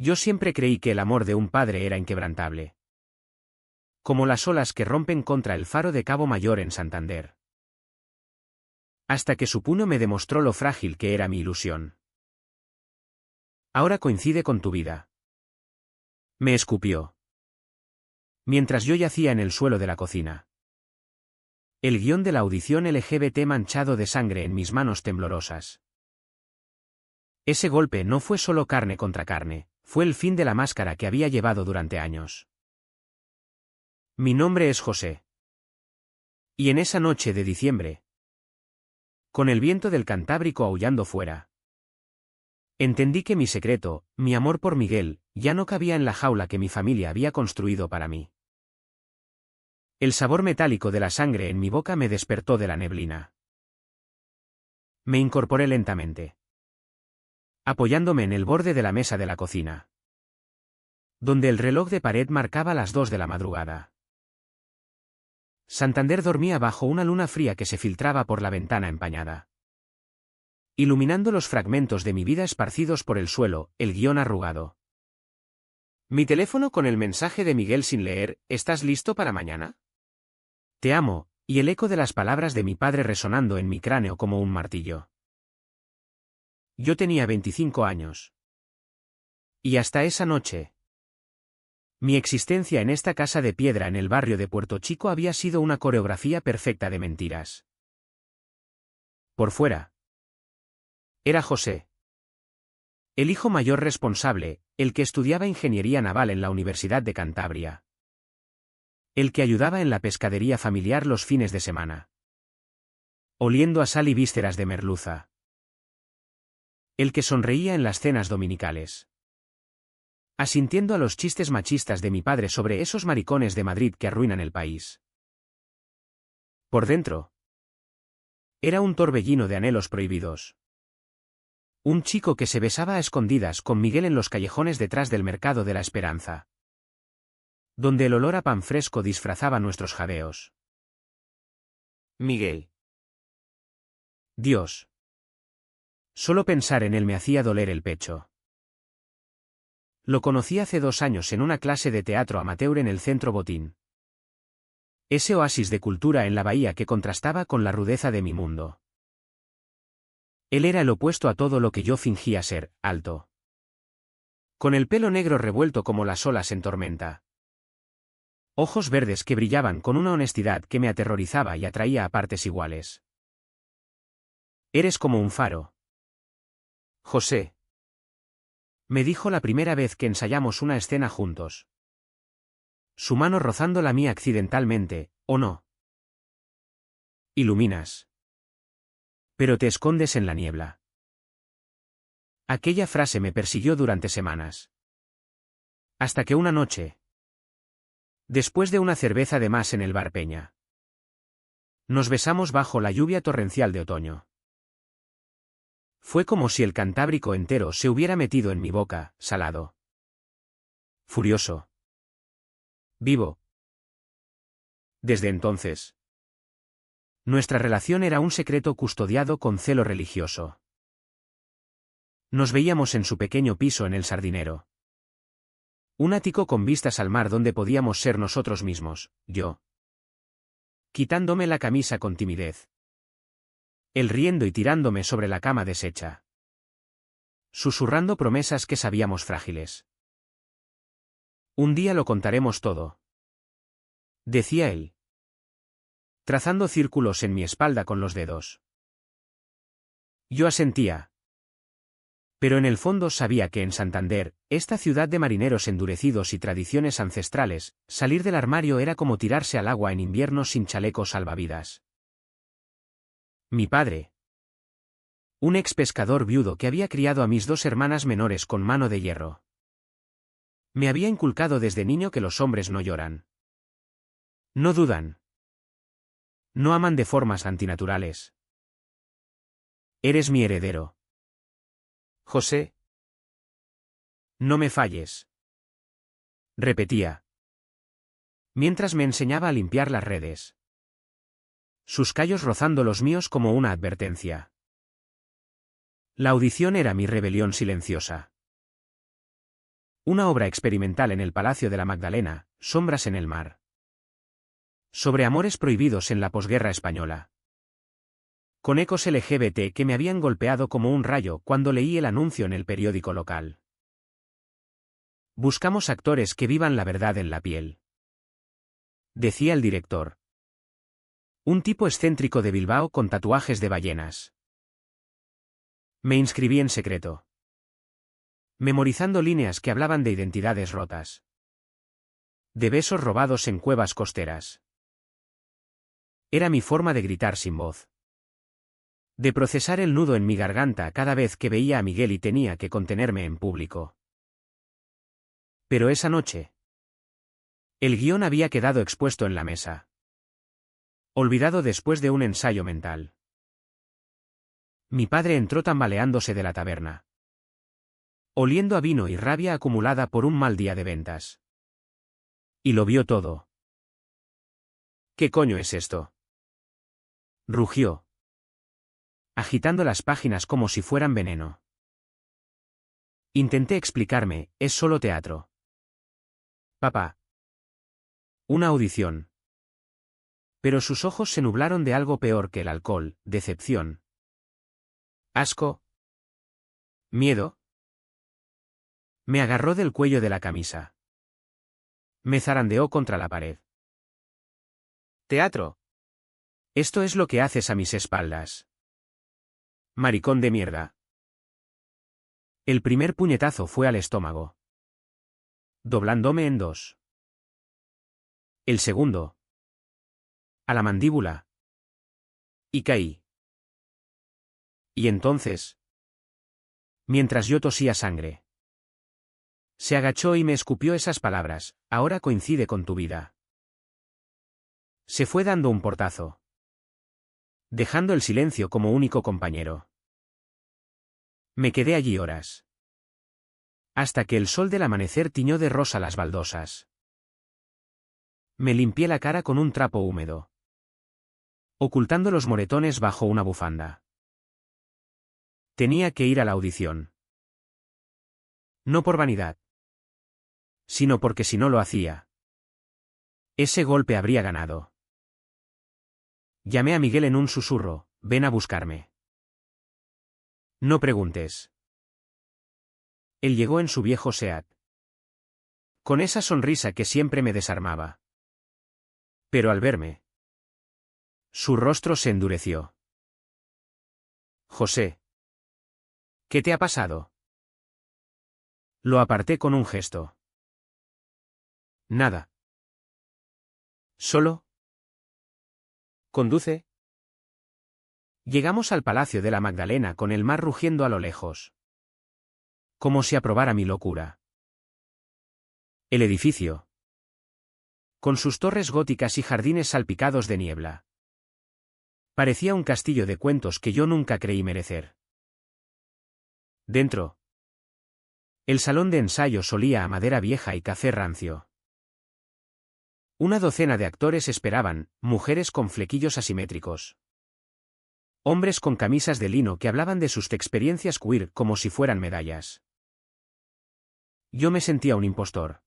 Yo siempre creí que el amor de un padre era inquebrantable. Como las olas que rompen contra el faro de Cabo Mayor en Santander. Hasta que su puño me demostró lo frágil que era mi ilusión. Ahora coincide con tu vida. Me escupió. Mientras yo yacía en el suelo de la cocina. El guión de la audición LGBT manchado de sangre en mis manos temblorosas. Ese golpe no fue solo carne contra carne, fue el fin de la máscara que había llevado durante años. Mi nombre es José. Y en esa noche de diciembre, con el viento del Cantábrico aullando fuera, entendí que mi secreto, mi amor por Miguel, ya no cabía en la jaula que mi familia había construido para mí. El sabor metálico de la sangre en mi boca me despertó de la neblina. Me incorporé lentamente, apoyándome en el borde de la mesa de la cocina, donde el reloj de pared marcaba las 2 de la madrugada. Santander dormía bajo una luna fría que se filtraba por la ventana empañada, iluminando los fragmentos de mi vida esparcidos por el suelo, el guión arrugado. Mi teléfono con el mensaje de Miguel sin leer, ¿estás listo para mañana? Te amo, y el eco de las palabras de mi padre resonando en mi cráneo como un martillo. Yo tenía 25 años. Y hasta esa noche, mi existencia en esta casa de piedra en el barrio de Puerto Chico había sido una coreografía perfecta de mentiras. Por fuera, era José, el hijo mayor responsable, el que estudiaba ingeniería naval en la Universidad de Cantabria. El que ayudaba en la pescadería familiar los fines de semana. Oliendo a sal y vísceras de merluza. El que sonreía en las cenas dominicales. Asintiendo a los chistes machistas de mi padre sobre esos maricones de Madrid que arruinan el país. Por dentro, era un torbellino de anhelos prohibidos. Un chico que se besaba a escondidas con Miguel en los callejones detrás del Mercado de la Esperanza, donde el olor a pan fresco disfrazaba nuestros jadeos. Miguel. Dios. Solo pensar en él me hacía doler el pecho. Lo conocí hace 2 años en una clase de teatro amateur en el Centro Botín. Ese oasis de cultura en la bahía que contrastaba con la rudeza de mi mundo. Él era el opuesto a todo lo que yo fingía ser, alto. Con el pelo negro revuelto como las olas en tormenta. Ojos verdes que brillaban con una honestidad que me aterrorizaba y atraía a partes iguales. Eres como un faro. José. Me dijo la primera vez que ensayamos una escena juntos. Su mano rozando la mía accidentalmente, ¿o no? Iluminas. Pero te escondes en la niebla. Aquella frase me persiguió durante semanas. Hasta que una noche, después de una cerveza de más en el bar Peña, nos besamos bajo la lluvia torrencial de otoño. Fue como si el Cantábrico entero se hubiera metido en mi boca, salado. Furioso. Vivo. Desde entonces, nuestra relación era un secreto custodiado con celo religioso. Nos veíamos en su pequeño piso en el Sardinero. Un ático con vistas al mar donde podíamos ser nosotros mismos, yo. Quitándome la camisa con timidez. Él riendo y tirándome sobre la cama deshecha. Susurrando promesas que sabíamos frágiles. Un día lo contaremos todo. Decía él. Trazando círculos en mi espalda con los dedos. Yo asentía. Pero en el fondo sabía que en Santander, esta ciudad de marineros endurecidos y tradiciones ancestrales, salir del armario era como tirarse al agua en invierno sin chalecos salvavidas. Mi padre. Un ex pescador viudo que había criado a mis 2 hermanas menores con mano de hierro. Me había inculcado desde niño que los hombres no lloran. No dudan. No aman de formas antinaturales. Eres mi heredero. José. No me falles. Repetía. Mientras me enseñaba a limpiar las redes. Sus callos rozando los míos como una advertencia. La audición era mi rebelión silenciosa. Una obra experimental en el Palacio de la Magdalena, Sombras en el mar. Sobre amores prohibidos en la posguerra española. Con ecos LGBT que me habían golpeado como un rayo cuando leí el anuncio en el periódico local. Buscamos actores que vivan la verdad en la piel. Decía el director. Un tipo excéntrico de Bilbao con tatuajes de ballenas. Me inscribí en secreto. Memorizando líneas que hablaban de identidades rotas. De besos robados en cuevas costeras. Era mi forma de gritar sin voz. De procesar el nudo en mi garganta cada vez que veía a Miguel y tenía que contenerme en público. Pero esa noche. El guión había quedado expuesto en la mesa. Olvidado después de un ensayo mental. Mi padre entró tambaleándose de la taberna. Oliendo a vino y rabia acumulada por un mal día de ventas. Y lo vio todo. ¿Qué coño es esto? Rugió. Agitando las páginas como si fueran veneno. Intenté explicarme, es solo teatro. Papá. Una audición. Pero sus ojos se nublaron de algo peor que el alcohol, decepción. Asco. Miedo. Me agarró del cuello de la camisa. Me zarandeó contra la pared. Teatro. Esto es lo que haces a mis espaldas. Maricón de mierda. El primer puñetazo fue al estómago. Doblándome en dos. El segundo. A la mandíbula. Y caí. Y entonces. Mientras yo tosía sangre. Se agachó y me escupió esas palabras, ahora coincide con tu vida. Se fue dando un portazo. Dejando el silencio como único compañero. Me quedé allí horas. Hasta que el sol del amanecer tiñó de rosa las baldosas. Me limpié la cara con un trapo húmedo. Ocultando los moretones bajo una bufanda. Tenía que ir a la audición. No por vanidad. Sino porque si no lo hacía. Ese golpe habría ganado. Llamé a Miguel en un susurro, ven a buscarme. No preguntes. Él llegó en su viejo Seat. Con esa sonrisa que siempre me desarmaba. Pero al verme. Su rostro se endureció. José. ¿Qué te ha pasado? Lo aparté con un gesto. Nada. ¿Solo? ¿Conduce? Llegamos al Palacio de la Magdalena con el mar rugiendo a lo lejos. Como si aprobara mi locura. El edificio. Con sus torres góticas y jardines salpicados de niebla. Parecía un castillo de cuentos que yo nunca creí merecer. Dentro. El salón de ensayos olía a madera vieja y café rancio. Una docena de actores esperaban, mujeres con flequillos asimétricos. Hombres con camisas de lino que hablaban de sus experiencias queer como si fueran medallas. Yo me sentía un impostor.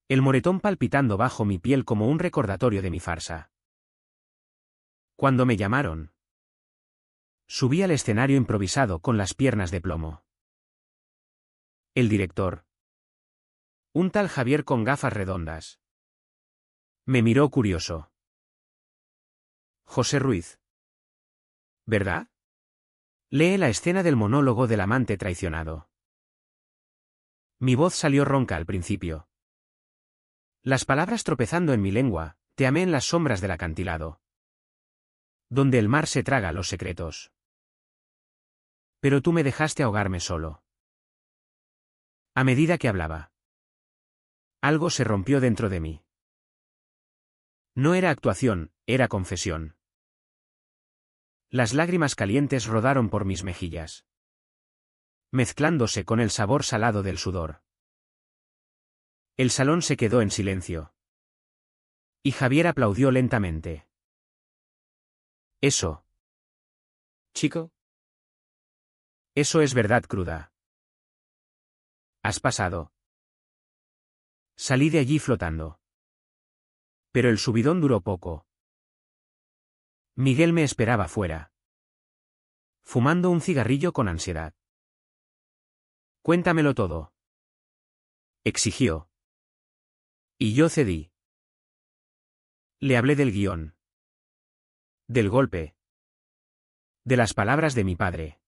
El moretón palpitando bajo mi piel como un recordatorio de mi farsa. Cuando me llamaron. Subí al escenario improvisado con las piernas de plomo. El director. Un tal Javier con gafas redondas. Me miró curioso. José Ruiz. ¿Verdad? Lee la escena del monólogo del amante traicionado. Mi voz salió ronca al principio. Las palabras tropezando en mi lengua, te amé en las sombras del acantilado. Donde el mar se traga los secretos. Pero tú me dejaste ahogarme solo. A medida que hablaba. Algo se rompió dentro de mí. No era actuación, era confesión. Las lágrimas calientes rodaron por mis mejillas. Mezclándose con el sabor salado del sudor. El salón se quedó en silencio. Y Javier aplaudió lentamente. Eso. Chico. Eso es verdad cruda. Has pasado. Salí de allí flotando. Pero el subidón duró poco. Miguel me esperaba fuera, fumando un cigarrillo con ansiedad. Cuéntamelo todo, exigió. Y yo cedí. Le hablé del guión, del golpe, de las palabras de mi padre.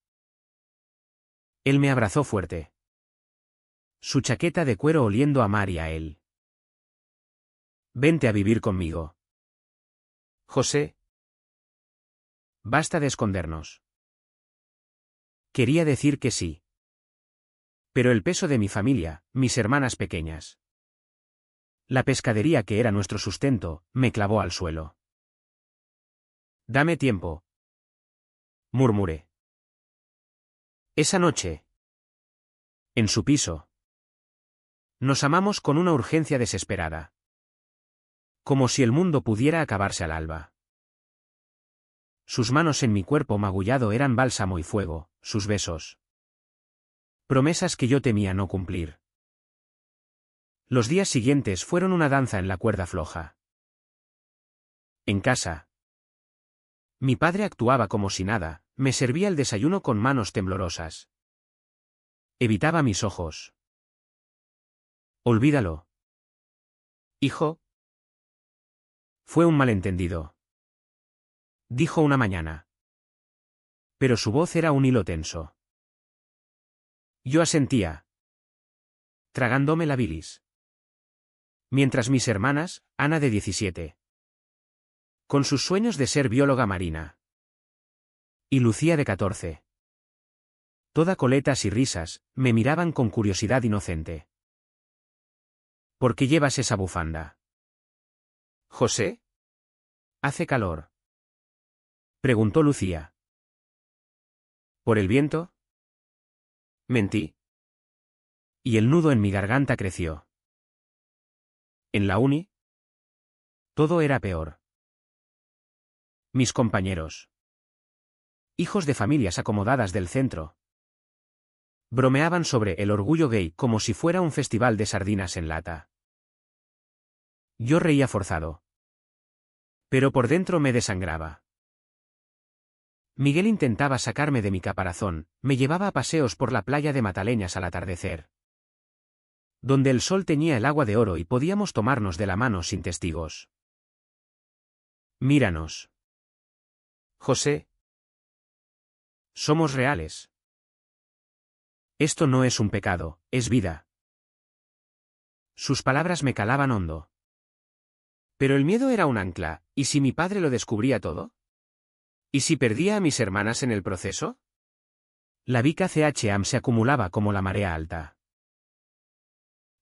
Él me abrazó fuerte. Su chaqueta de cuero oliendo a mar y a él. Vente a vivir conmigo. José. Basta de escondernos. Quería decir que sí. Pero el peso de mi familia, mis hermanas pequeñas. La pescadería que era nuestro sustento, me clavó al suelo. Dame tiempo, murmuré. Esa noche, en su piso, nos amamos con una urgencia desesperada. Como si el mundo pudiera acabarse al alba. Sus manos en mi cuerpo magullado eran bálsamo y fuego, sus besos. Promesas que yo temía no cumplir. Los días siguientes fueron una danza en la cuerda floja. En casa. Mi padre actuaba como si nada, me servía el desayuno con manos temblorosas. Evitaba mis ojos. Olvídalo. Hijo. Fue un malentendido. Dijo una mañana. Pero su voz era un hilo tenso. Yo asentía, tragándome la bilis. Mientras mis hermanas, Ana de 17, con sus sueños de ser bióloga marina, y Lucía de 14, toda coletas y risas, me miraban con curiosidad inocente. ¿Por qué llevas esa bufanda? ¿José? ¿Hace calor? Preguntó Lucía. ¿Por el viento? Mentí. Y el nudo en mi garganta creció. ¿En la uni? Todo era peor. Mis compañeros, hijos de familias acomodadas del centro, bromeaban sobre el orgullo gay como si fuera un festival de sardinas en lata. Yo reía forzado. Pero por dentro me desangraba. Miguel intentaba sacarme de mi caparazón, me llevaba a paseos por la playa de Mataleñas al atardecer, donde el sol teñía el agua de oro y podíamos tomarnos de la mano sin testigos. Míranos. José. Somos reales. Esto no es un pecado, es vida. Sus palabras me calaban hondo. Pero el miedo era un ancla, ¿y si mi padre lo descubría todo? ¿Y si perdía a mis hermanas en el proceso? La bica CHAM se acumulaba como la marea alta.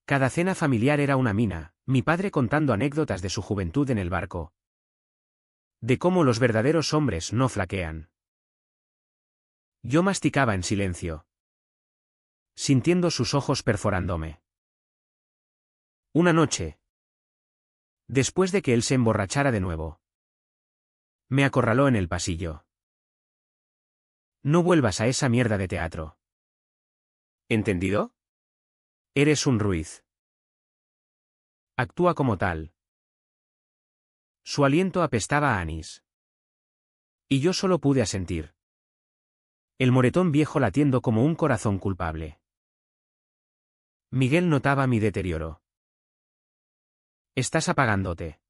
Cada cena familiar era una mina, mi padre contando anécdotas de su juventud en el barco. De cómo los verdaderos hombres no flaquean. Yo masticaba en silencio, sintiendo sus ojos perforándome. Una noche, después de que él se emborrachara de nuevo, me acorraló en el pasillo. No vuelvas a esa mierda de teatro. ¿Entendido? Eres un Ruiz. Actúa como tal. Su aliento apestaba a anís. Y yo solo pude asentir. El moretón viejo latiendo como un corazón culpable. Miguel notaba mi deterioro. Estás apagándote.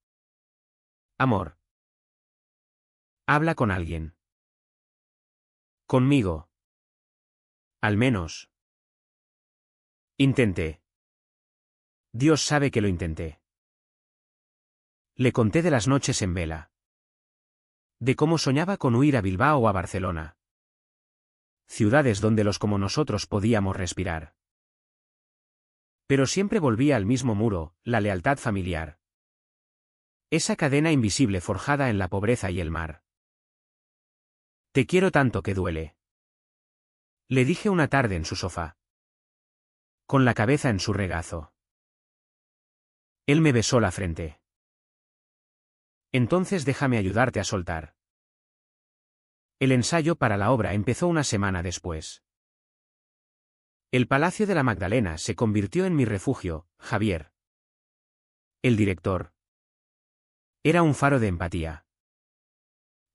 Amor. Habla con alguien. Conmigo. Al menos. Intenté. Dios sabe que lo intenté. Le conté de las noches en vela. De cómo soñaba con huir a Bilbao o a Barcelona. Ciudades donde los como nosotros podíamos respirar. Pero siempre volvía al mismo muro, la lealtad familiar. Esa cadena invisible forjada en la pobreza y el mar. Te quiero tanto que duele. Le dije una tarde en su sofá. Con la cabeza en su regazo. Él me besó la frente. Entonces déjame ayudarte a soltar. El ensayo para la obra empezó una semana después. El Palacio de la Magdalena se convirtió en mi refugio, Javier. El director era un faro de empatía,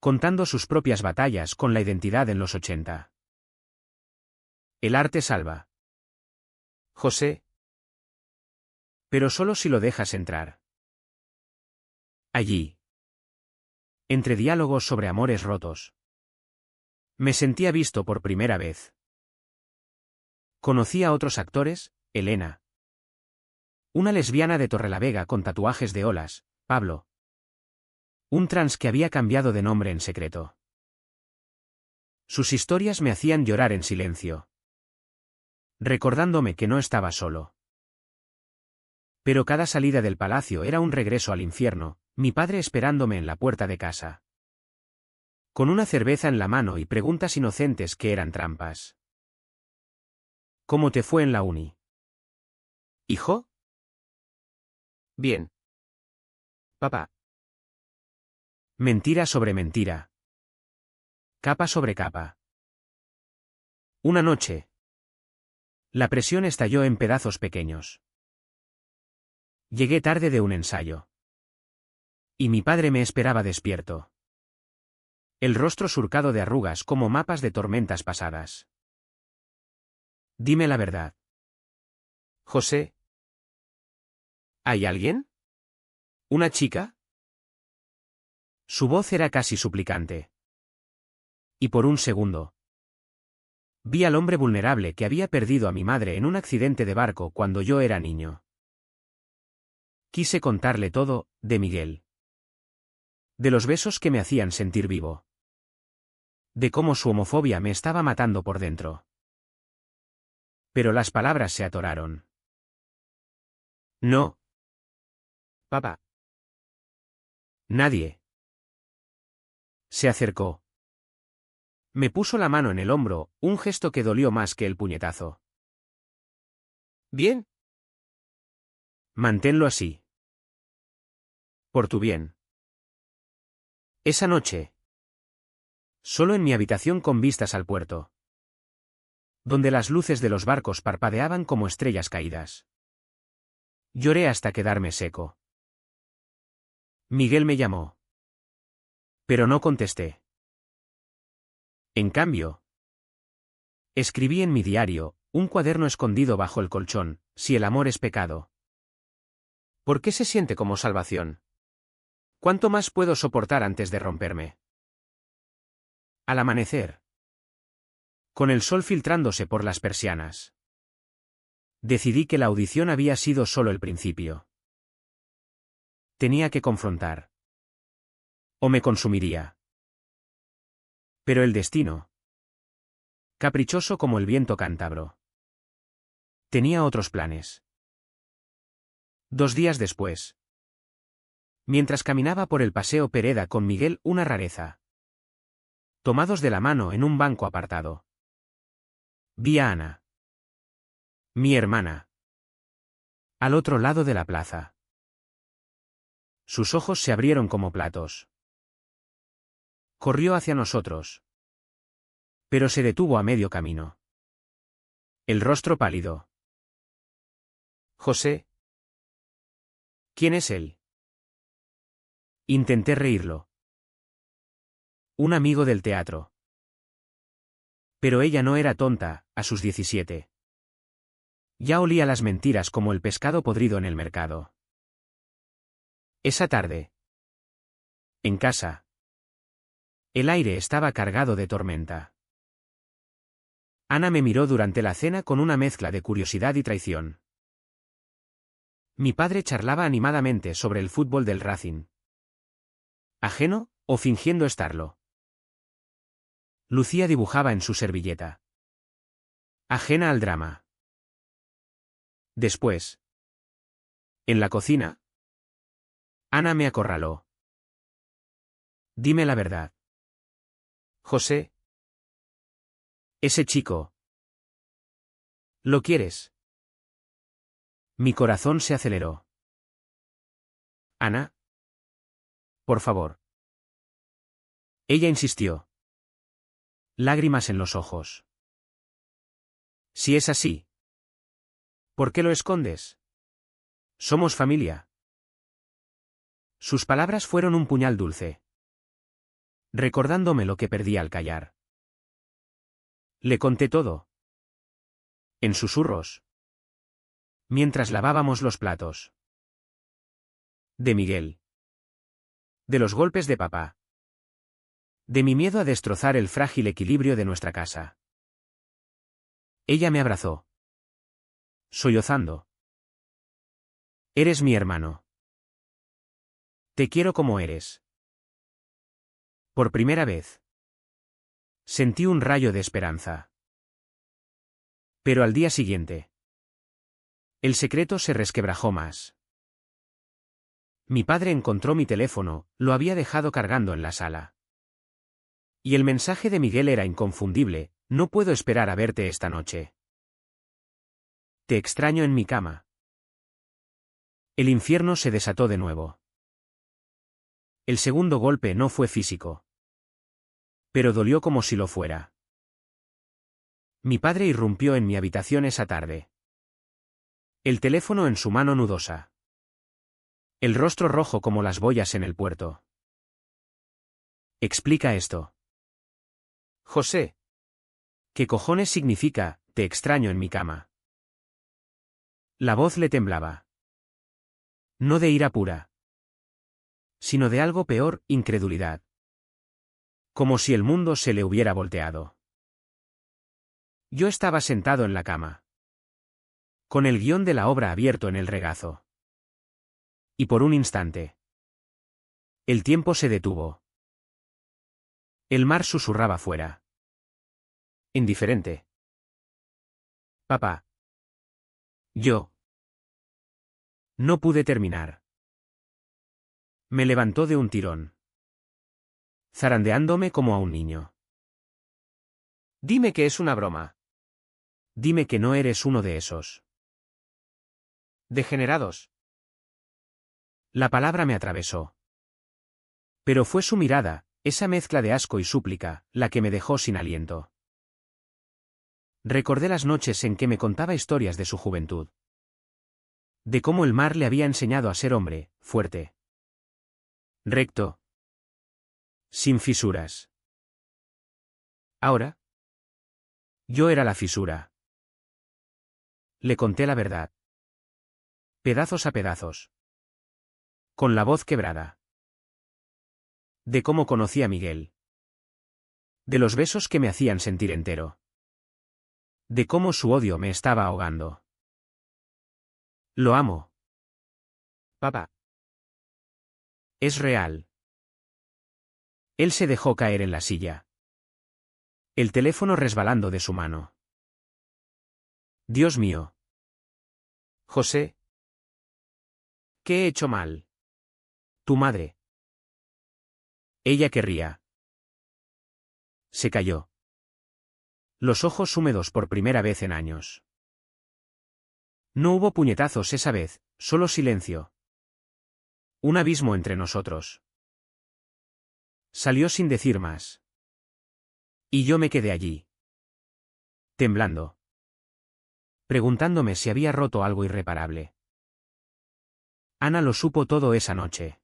contando sus propias batallas con la identidad en los 80. El arte salva, José, pero solo si lo dejas entrar. Allí, entre diálogos sobre amores rotos, me sentía visto por primera vez. Conocí a otros actores, Elena, una lesbiana de Torrelavega con tatuajes de olas, Pablo, un trans que había cambiado de nombre en secreto. Sus historias me hacían llorar en silencio, recordándome que no estaba solo. Pero cada salida del palacio era un regreso al infierno, mi padre esperándome en la puerta de casa, con una cerveza en la mano y preguntas inocentes que eran trampas. ¿Cómo te fue en la uni? ¿Hijo? Bien. Papá. Mentira sobre mentira. Capa sobre capa. Una noche, la presión estalló en pedazos pequeños. Llegué tarde de un ensayo. Y mi padre me esperaba despierto. El rostro surcado de arrugas como mapas de tormentas pasadas. Dime la verdad. José. ¿Hay alguien? ¿Una chica? Su voz era casi suplicante. Y por un segundo, vi al hombre vulnerable que había perdido a mi madre en un accidente de barco cuando yo era niño. Quise contarle todo, de Miguel. De los besos que me hacían sentir vivo. De cómo su homofobia me estaba matando por dentro. Pero las palabras se atoraron. No. Papá. Nadie. Se acercó. Me puso la mano en el hombro, un gesto que dolió más que el puñetazo. ¿Bien? Manténlo así. Por tu bien. Esa noche, solo en mi habitación con vistas al puerto, donde las luces de los barcos parpadeaban como estrellas caídas, lloré hasta quedarme seco. Miguel me llamó. Pero no contesté. En cambio, escribí en mi diario, un cuaderno escondido bajo el colchón, si el amor es pecado. ¿Por qué se siente como salvación? ¿Cuánto más puedo soportar antes de romperme? Al amanecer, con el sol filtrándose por las persianas, decidí que la audición había sido solo el principio. Tenía que confrontar. O me consumiría. Pero el destino, caprichoso como el viento cántabro, tenía otros planes. 2 días después, mientras caminaba por el Paseo Pereda con Miguel, una rareza, tomados de la mano en un banco apartado, vi a Ana, mi hermana, al otro lado de la plaza. Sus ojos se abrieron como platos. Corrió hacia nosotros, pero se detuvo a medio camino. El rostro pálido. José. ¿Quién es él? Intenté reírlo. Un amigo del teatro. Pero ella no era tonta, a sus 17. Ya olía las mentiras como el pescado podrido en el mercado. Esa tarde, en casa, el aire estaba cargado de tormenta. Ana me miró durante la cena con una mezcla de curiosidad y traición. Mi padre charlaba animadamente sobre el fútbol del Racing. ¿Ajeno, o fingiendo estarlo? Lucía dibujaba en su servilleta. Ajena al drama. Después, en la cocina, Ana me acorraló. Dime la verdad. José. Ese chico. ¿Lo quieres? Mi corazón se aceleró. Ana. Por favor. Ella insistió. Lágrimas en los ojos. Si es así, ¿por qué lo escondes? Somos familia. Sus palabras fueron un puñal dulce, recordándome lo que perdí al callar. Le conté todo. En susurros. Mientras lavábamos los platos. De Miguel. De los golpes de papá. De mi miedo a destrozar el frágil equilibrio de nuestra casa. Ella me abrazó. Sollozando. Eres mi hermano. Te quiero como eres. Por primera vez. Sentí un rayo de esperanza. Pero al día siguiente. El secreto se resquebrajó más. Mi padre encontró mi teléfono, lo había dejado cargando en la sala. Y el mensaje de Miguel era inconfundible: no puedo esperar a verte esta noche. Te extraño en mi cama. El infierno se desató de nuevo. El segundo golpe no fue físico. Pero dolió como si lo fuera. Mi padre irrumpió en mi habitación esa tarde. El teléfono en su mano nudosa. El rostro rojo como las boyas en el puerto. Explica esto. José. ¿Qué cojones significa, te extraño en mi cama? La voz le temblaba. No de ira pura. Sino de algo peor, incredulidad. Como si el mundo se le hubiera volteado. Yo estaba sentado en la cama. Con el guión de la obra abierto en el regazo. Y por un instante. El tiempo se detuvo. El mar susurraba fuera. Indiferente. Papá. Yo. No pude terminar. Me levantó de un tirón. Zarandeándome como a un niño. Dime que es una broma. Dime que no eres uno de esos degenerados. La palabra me atravesó. Pero fue su mirada, esa mezcla de asco y súplica, la que me dejó sin aliento. Recordé las noches en que me contaba historias de su juventud. De cómo el mar le había enseñado a ser hombre, fuerte. Recto. Sin fisuras. Ahora. Yo era la fisura. Le conté la verdad. Pedazos a pedazos. Con la voz quebrada. De cómo conocí a Miguel. De los besos que me hacían sentir entero. De cómo su odio me estaba ahogando. Lo amo. Papá. Es real. Él se dejó caer en la silla. El teléfono resbalando de su mano. Dios mío. José. ¿Qué he hecho mal? Tu madre. Ella querría. Se calló. Los ojos húmedos por primera vez en años. No hubo puñetazos esa vez, solo silencio. Un abismo entre nosotros. Salió sin decir más. Y yo me quedé allí. Temblando. Preguntándome si había roto algo irreparable. Ana lo supo todo esa noche.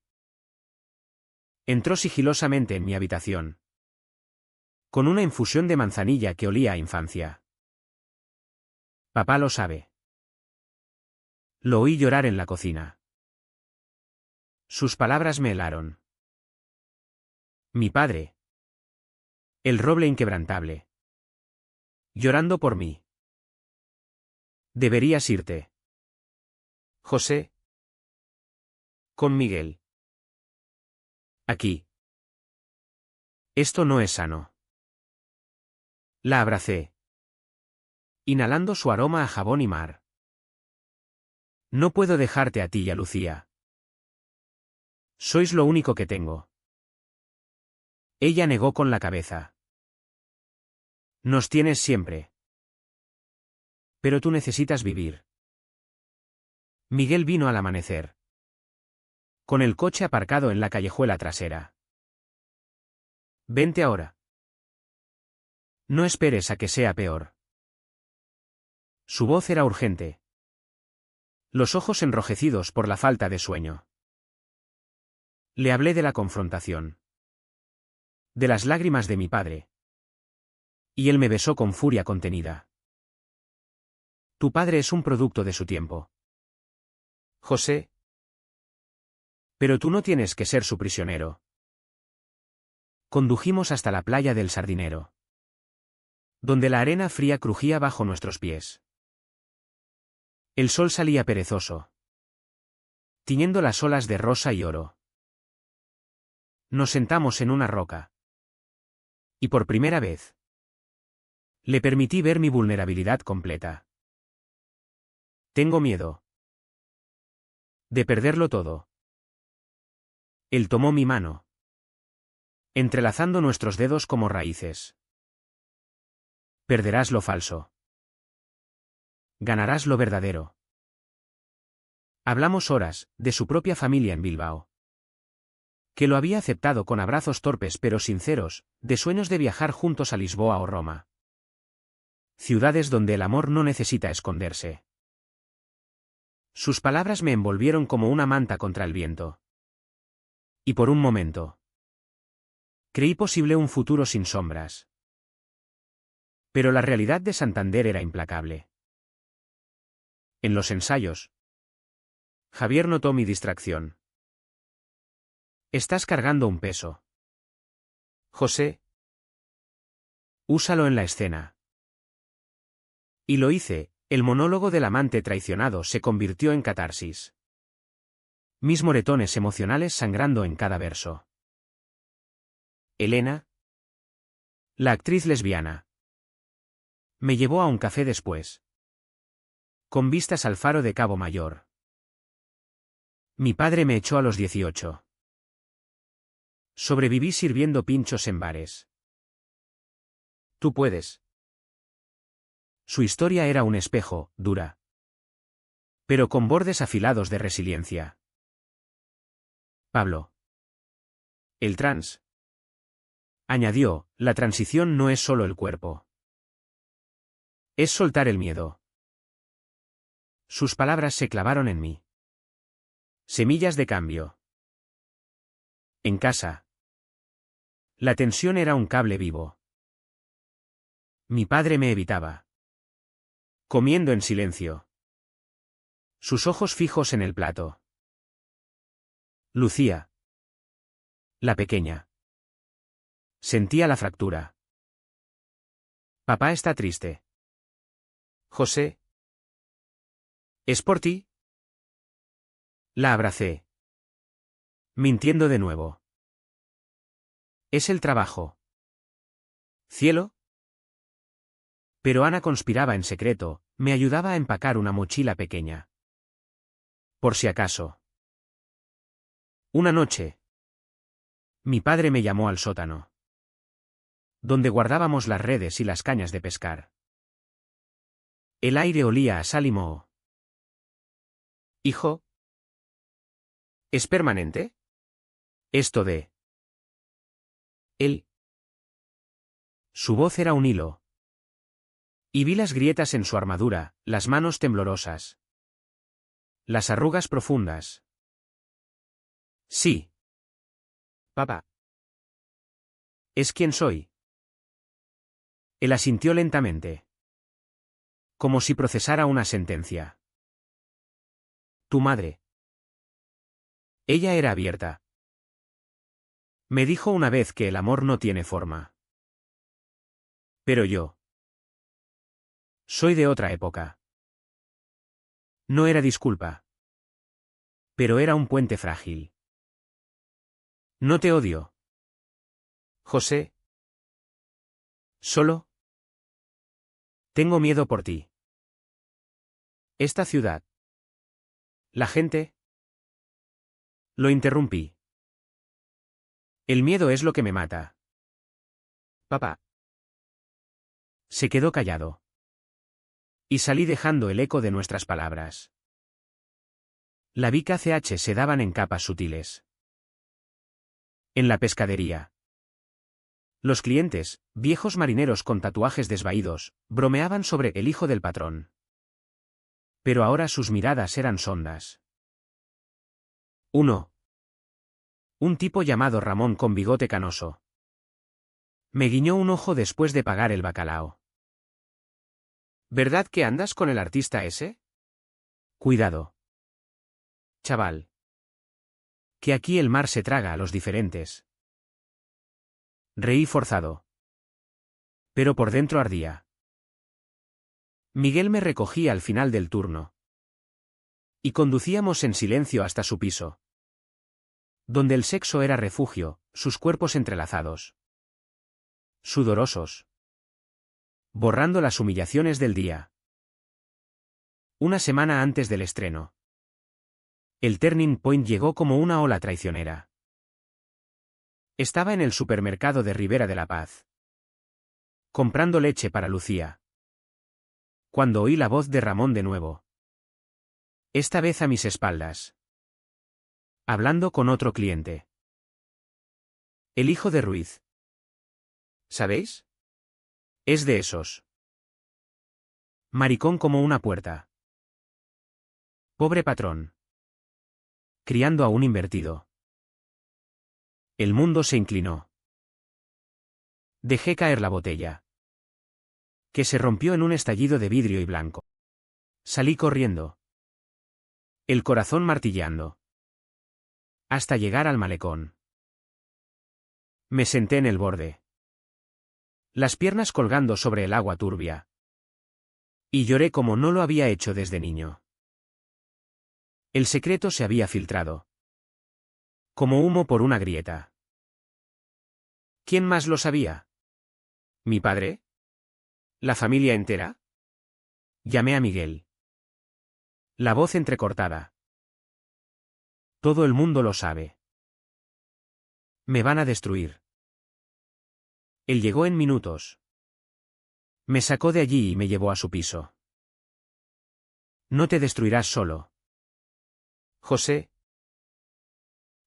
Entró sigilosamente en mi habitación. Con una infusión de manzanilla que olía a infancia. Papá lo sabe. Lo oí llorar en la cocina. Sus palabras me helaron. Mi padre. El roble inquebrantable. Llorando por mí. Deberías irte. José. Con Miguel. Aquí. Esto no es sano. La abracé. Inhalando su aroma a jabón y mar. No puedo dejarte a ti y a Lucía. Sois lo único que tengo. Ella negó con la cabeza. Nos tienes siempre. Pero tú necesitas vivir. Miguel vino al amanecer. Con el coche aparcado en la callejuela trasera. Vente ahora. No esperes a que sea peor. Su voz era urgente. Los ojos enrojecidos por la falta de sueño. Le hablé de la confrontación. De las lágrimas de mi padre. Y él me besó con furia contenida. Tu padre es un producto de su tiempo. José. Pero tú no tienes que ser su prisionero. Condujimos hasta la playa del Sardinero, donde la arena fría crujía bajo nuestros pies. El sol salía perezoso, tiñendo las olas de rosa y oro. Nos sentamos en una roca. Y por primera vez, le permití ver mi vulnerabilidad completa. Tengo miedo de perderlo todo. Él tomó mi mano, entrelazando nuestros dedos como raíces. Perderás lo falso. Ganarás lo verdadero. Hablamos horas, de su propia familia en Bilbao, que lo había aceptado con abrazos torpes pero sinceros, de sueños de viajar juntos a Lisboa o Roma. Ciudades donde el amor no necesita esconderse. Sus palabras me envolvieron como una manta contra el viento. Y por un momento, creí posible un futuro sin sombras. Pero la realidad de Santander era implacable. En los ensayos, Javier notó mi distracción. Estás cargando un peso. José. Úsalo en la escena. Y lo hice, el monólogo del amante traicionado se convirtió en catarsis. Mis moretones emocionales sangrando en cada verso. Elena, la actriz lesbiana, me llevó a un café después, con vistas al faro de Cabo Mayor. Mi padre me echó a los 18. Sobreviví sirviendo pinchos en bares. Tú puedes. Su historia era un espejo, dura, pero con bordes afilados de resiliencia. Pablo. El trans. Añadió, la transición no es solo el cuerpo. Es soltar el miedo. Sus palabras se clavaron en mí. Semillas de cambio. En casa. La tensión era un cable vivo. Mi padre me evitaba. Comiendo en silencio. Sus ojos fijos en el plato. Lucía. La pequeña. Sentía la fractura. Papá está triste. José. ¿Es por ti? La abracé. Mintiendo de nuevo. Es el trabajo. ¿Cielo? Pero Ana conspiraba en secreto, me ayudaba a empacar una mochila pequeña. Por si acaso. Una noche, mi padre me llamó al sótano, donde guardábamos las redes y las cañas de pescar. El aire olía a sal y moho. Hijo. ¿Es permanente? Esto de... Él. Su voz era un hilo. Y vi las grietas en su armadura, las manos temblorosas. Las arrugas profundas. Sí. Papá. ¿Es quien soy? Él asintió lentamente. Como si procesara una sentencia. Tu madre. Ella era abierta. Me dijo una vez que el amor no tiene forma. Pero yo. Soy de otra época. No era disculpa. Pero era un puente frágil. No te odio. José. Solo. Tengo miedo por ti. Esta ciudad. La gente. Lo interrumpí. El miedo es lo que me mata. Papá. Se quedó callado. Y salí dejando el eco de nuestras palabras. La Vic ACH se daban en capas sutiles. En la pescadería. Los clientes, viejos marineros con tatuajes desvaídos, bromeaban sobre el hijo del patrón. Pero ahora sus miradas eran sondas. Un tipo llamado Ramón con bigote canoso. Me guiñó un ojo después de pagar el bacalao. ¿Verdad que andas con el artista ese? Cuidado, chaval. Que aquí el mar se traga a los diferentes. Reí forzado. Pero por dentro ardía. Miguel me recogía al final del turno. Y conducíamos en silencio hasta su piso. Donde el sexo era refugio, sus cuerpos entrelazados. Sudorosos. Borrando las humillaciones del día. Una semana antes del estreno. El turning point llegó como una ola traicionera. Estaba en el supermercado de Ribera de la Paz. Comprando leche para Lucía. Cuando oí la voz de Ramón de nuevo. Esta vez a mis espaldas. Hablando con otro cliente. El hijo de Ruiz. ¿Sabéis? Es de esos. Maricón como una puerta. Pobre patrón. Criando a un invertido. El mundo se inclinó. Dejé caer la botella. Que se rompió en un estallido de vidrio y blanco. Salí corriendo. El corazón martilleando. Hasta llegar al malecón. Me senté en el borde. Las piernas colgando sobre el agua turbia. Y lloré como no lo había hecho desde niño. El secreto se había filtrado. Como humo por una grieta. ¿Quién más lo sabía? ¿Mi padre? ¿La familia entera? Llamé a Miguel. La voz entrecortada. Todo el mundo lo sabe. Me van a destruir. Él llegó en minutos. Me sacó de allí y me llevó a su piso. No te destruirás solo. José.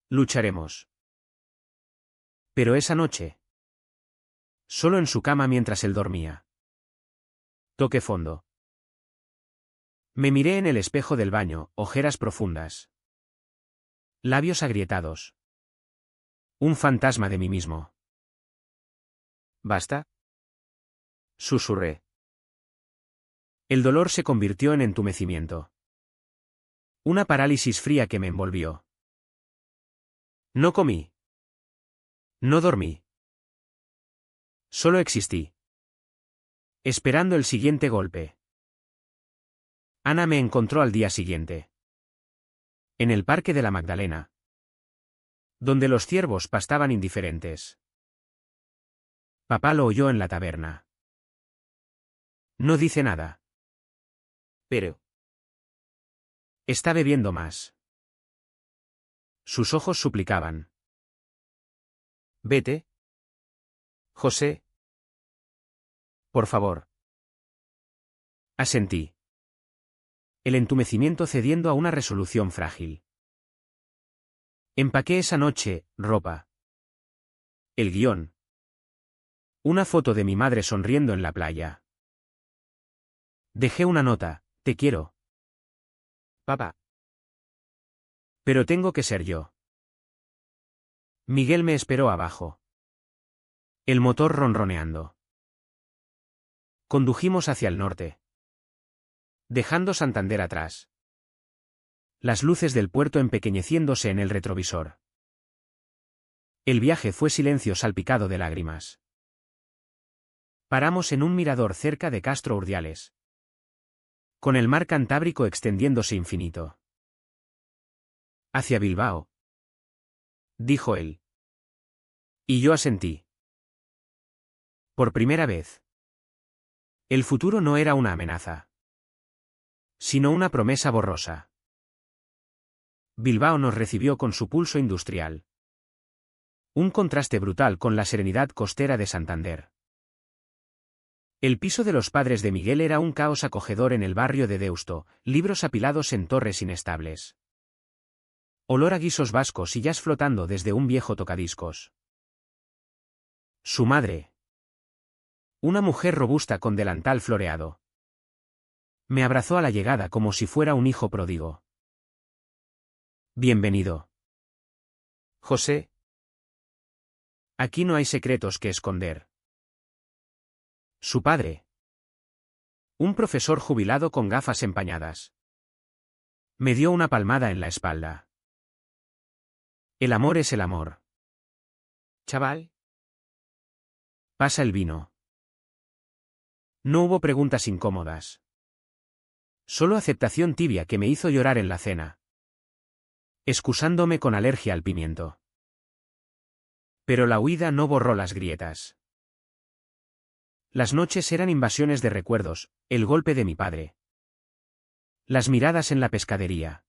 Lucharemos. Pero esa noche. Solo en su cama mientras él dormía. Toqué fondo. Me miré en el espejo del baño, ojeras profundas. Labios agrietados. Un fantasma de mí mismo. ¿Basta? Susurré. El dolor se convirtió en entumecimiento. Una parálisis fría que me envolvió. No comí. No dormí. Solo existí. Esperando el siguiente golpe. Ana me encontró al día siguiente. En el Parque de la Magdalena. Donde los ciervos pastaban indiferentes. Papá lo oyó en la taberna. No dice nada. Pero. Está bebiendo más. Sus ojos suplicaban. Vete. José. Por favor. Asentí. El entumecimiento cediendo a una resolución frágil. Empaqué esa noche, ropa. El guión. Una foto de mi madre sonriendo en la playa. Dejé una nota, te quiero. Papá. Pero tengo que ser yo. Miguel me esperó abajo. El motor ronroneando. Condujimos hacia el norte. Dejando Santander atrás. Las luces del puerto empequeñeciéndose en el retrovisor. El viaje fue silencio salpicado de lágrimas. Paramos en un mirador cerca de Castro Urdiales. Con el mar Cantábrico extendiéndose infinito. Hacia Bilbao. Dijo él. Y yo asentí. Por primera vez. El futuro no era una amenaza. Sino una promesa borrosa. Bilbao nos recibió con su pulso industrial. Un contraste brutal con la serenidad costera de Santander. El piso de los padres de Miguel era un caos acogedor en el barrio de Deusto, libros apilados en torres inestables. Olor a guisos vascos y jazz flotando desde un viejo tocadiscos. Su madre. Una mujer robusta con delantal floreado. Me abrazó a la llegada como si fuera un hijo pródigo. Bienvenido. José. Aquí no hay secretos que esconder. Su padre. Un profesor jubilado con gafas empañadas. Me dio una palmada en la espalda. El amor es el amor. Chaval. Pasa el vino. No hubo preguntas incómodas. Solo aceptación tibia que me hizo llorar en la cena. Excusándome con alergia al pimiento. Pero la huida no borró las grietas. Las noches eran invasiones de recuerdos, el golpe de mi padre. Las miradas en la pescadería.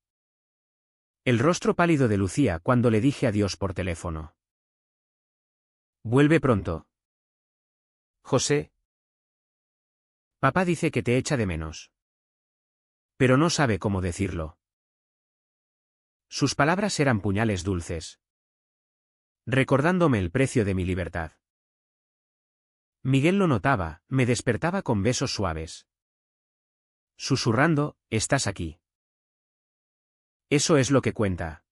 El rostro pálido de Lucía cuando le dije adiós por teléfono. Vuelve pronto. José. Papá dice que te echa de menos. Pero no sabe cómo decirlo. Sus palabras eran puñales dulces. Recordándome el precio de mi libertad. Miguel lo notaba, me despertaba con besos suaves. Susurrando, estás aquí. Eso es lo que cuenta.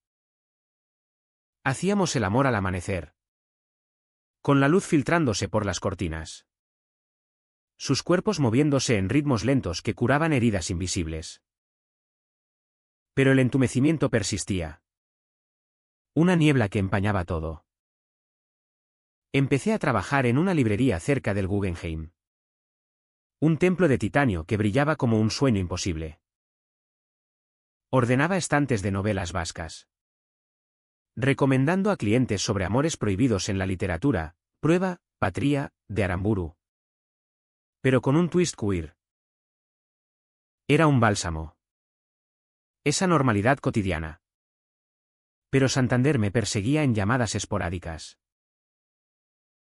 Hacíamos el amor al amanecer. Con la luz filtrándose por las cortinas. Sus cuerpos moviéndose en ritmos lentos que curaban heridas invisibles. Pero el entumecimiento persistía. Una niebla que empañaba todo. Empecé a trabajar en una librería cerca del Guggenheim. Un templo de titanio que brillaba como un sueño imposible. Ordenaba estantes de novelas vascas. Recomendando a clientes sobre amores prohibidos en la literatura, Prueba, Patria, de Aramburu. Pero con un twist queer. Era un bálsamo. Esa normalidad cotidiana. Pero Santander me perseguía en llamadas esporádicas.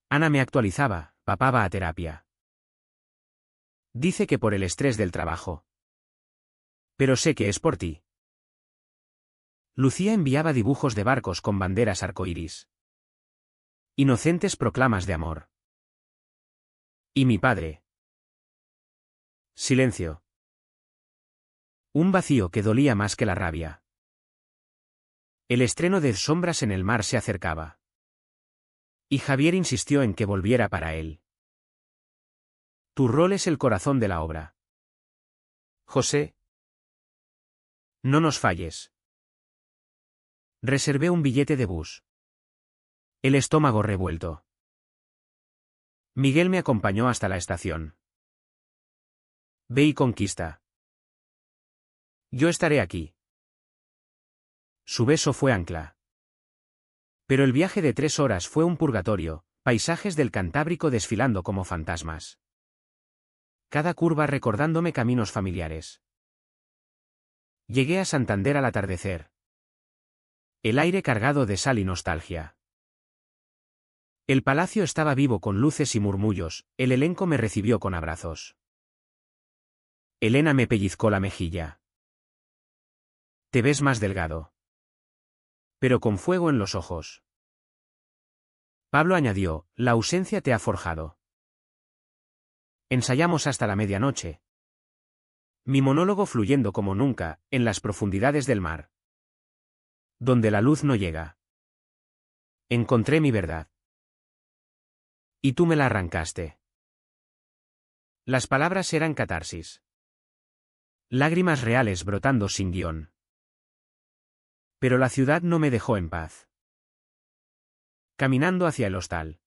Ana me actualizaba, papá va a terapia. Dice que por el estrés del trabajo. Pero sé que es por ti. Lucía enviaba dibujos de barcos con banderas arcoíris. Inocentes proclamas de amor. ¿Y mi padre? Silencio. Un vacío que dolía más que la rabia. El estreno de Sombras en el mar se acercaba. Y Javier insistió en que volviera para él. Tu rol es el corazón de la obra. José. No nos falles. Reservé un billete de bus. El estómago revuelto. Miguel me acompañó hasta la estación. Ve y conquista. Yo estaré aquí. Su beso fue ancla. Pero el viaje de 3 horas fue un purgatorio, paisajes del Cantábrico desfilando como fantasmas. Cada curva recordándome caminos familiares. Llegué a Santander al atardecer. El aire cargado de sal y nostalgia. El palacio estaba vivo con luces y murmullos, el elenco me recibió con abrazos. Elena me pellizcó la mejilla. Te ves más delgado. Pero con fuego en los ojos. Pablo añadió, la ausencia te ha forjado. Ensayamos hasta la medianoche. Mi monólogo fluyendo como nunca, en las profundidades del mar. Donde la luz no llega. Encontré mi verdad. Y tú me la arrancaste. Las palabras eran catarsis. Lágrimas reales brotando sin guión. Pero la ciudad no me dejó en paz. Caminando hacia el hostal.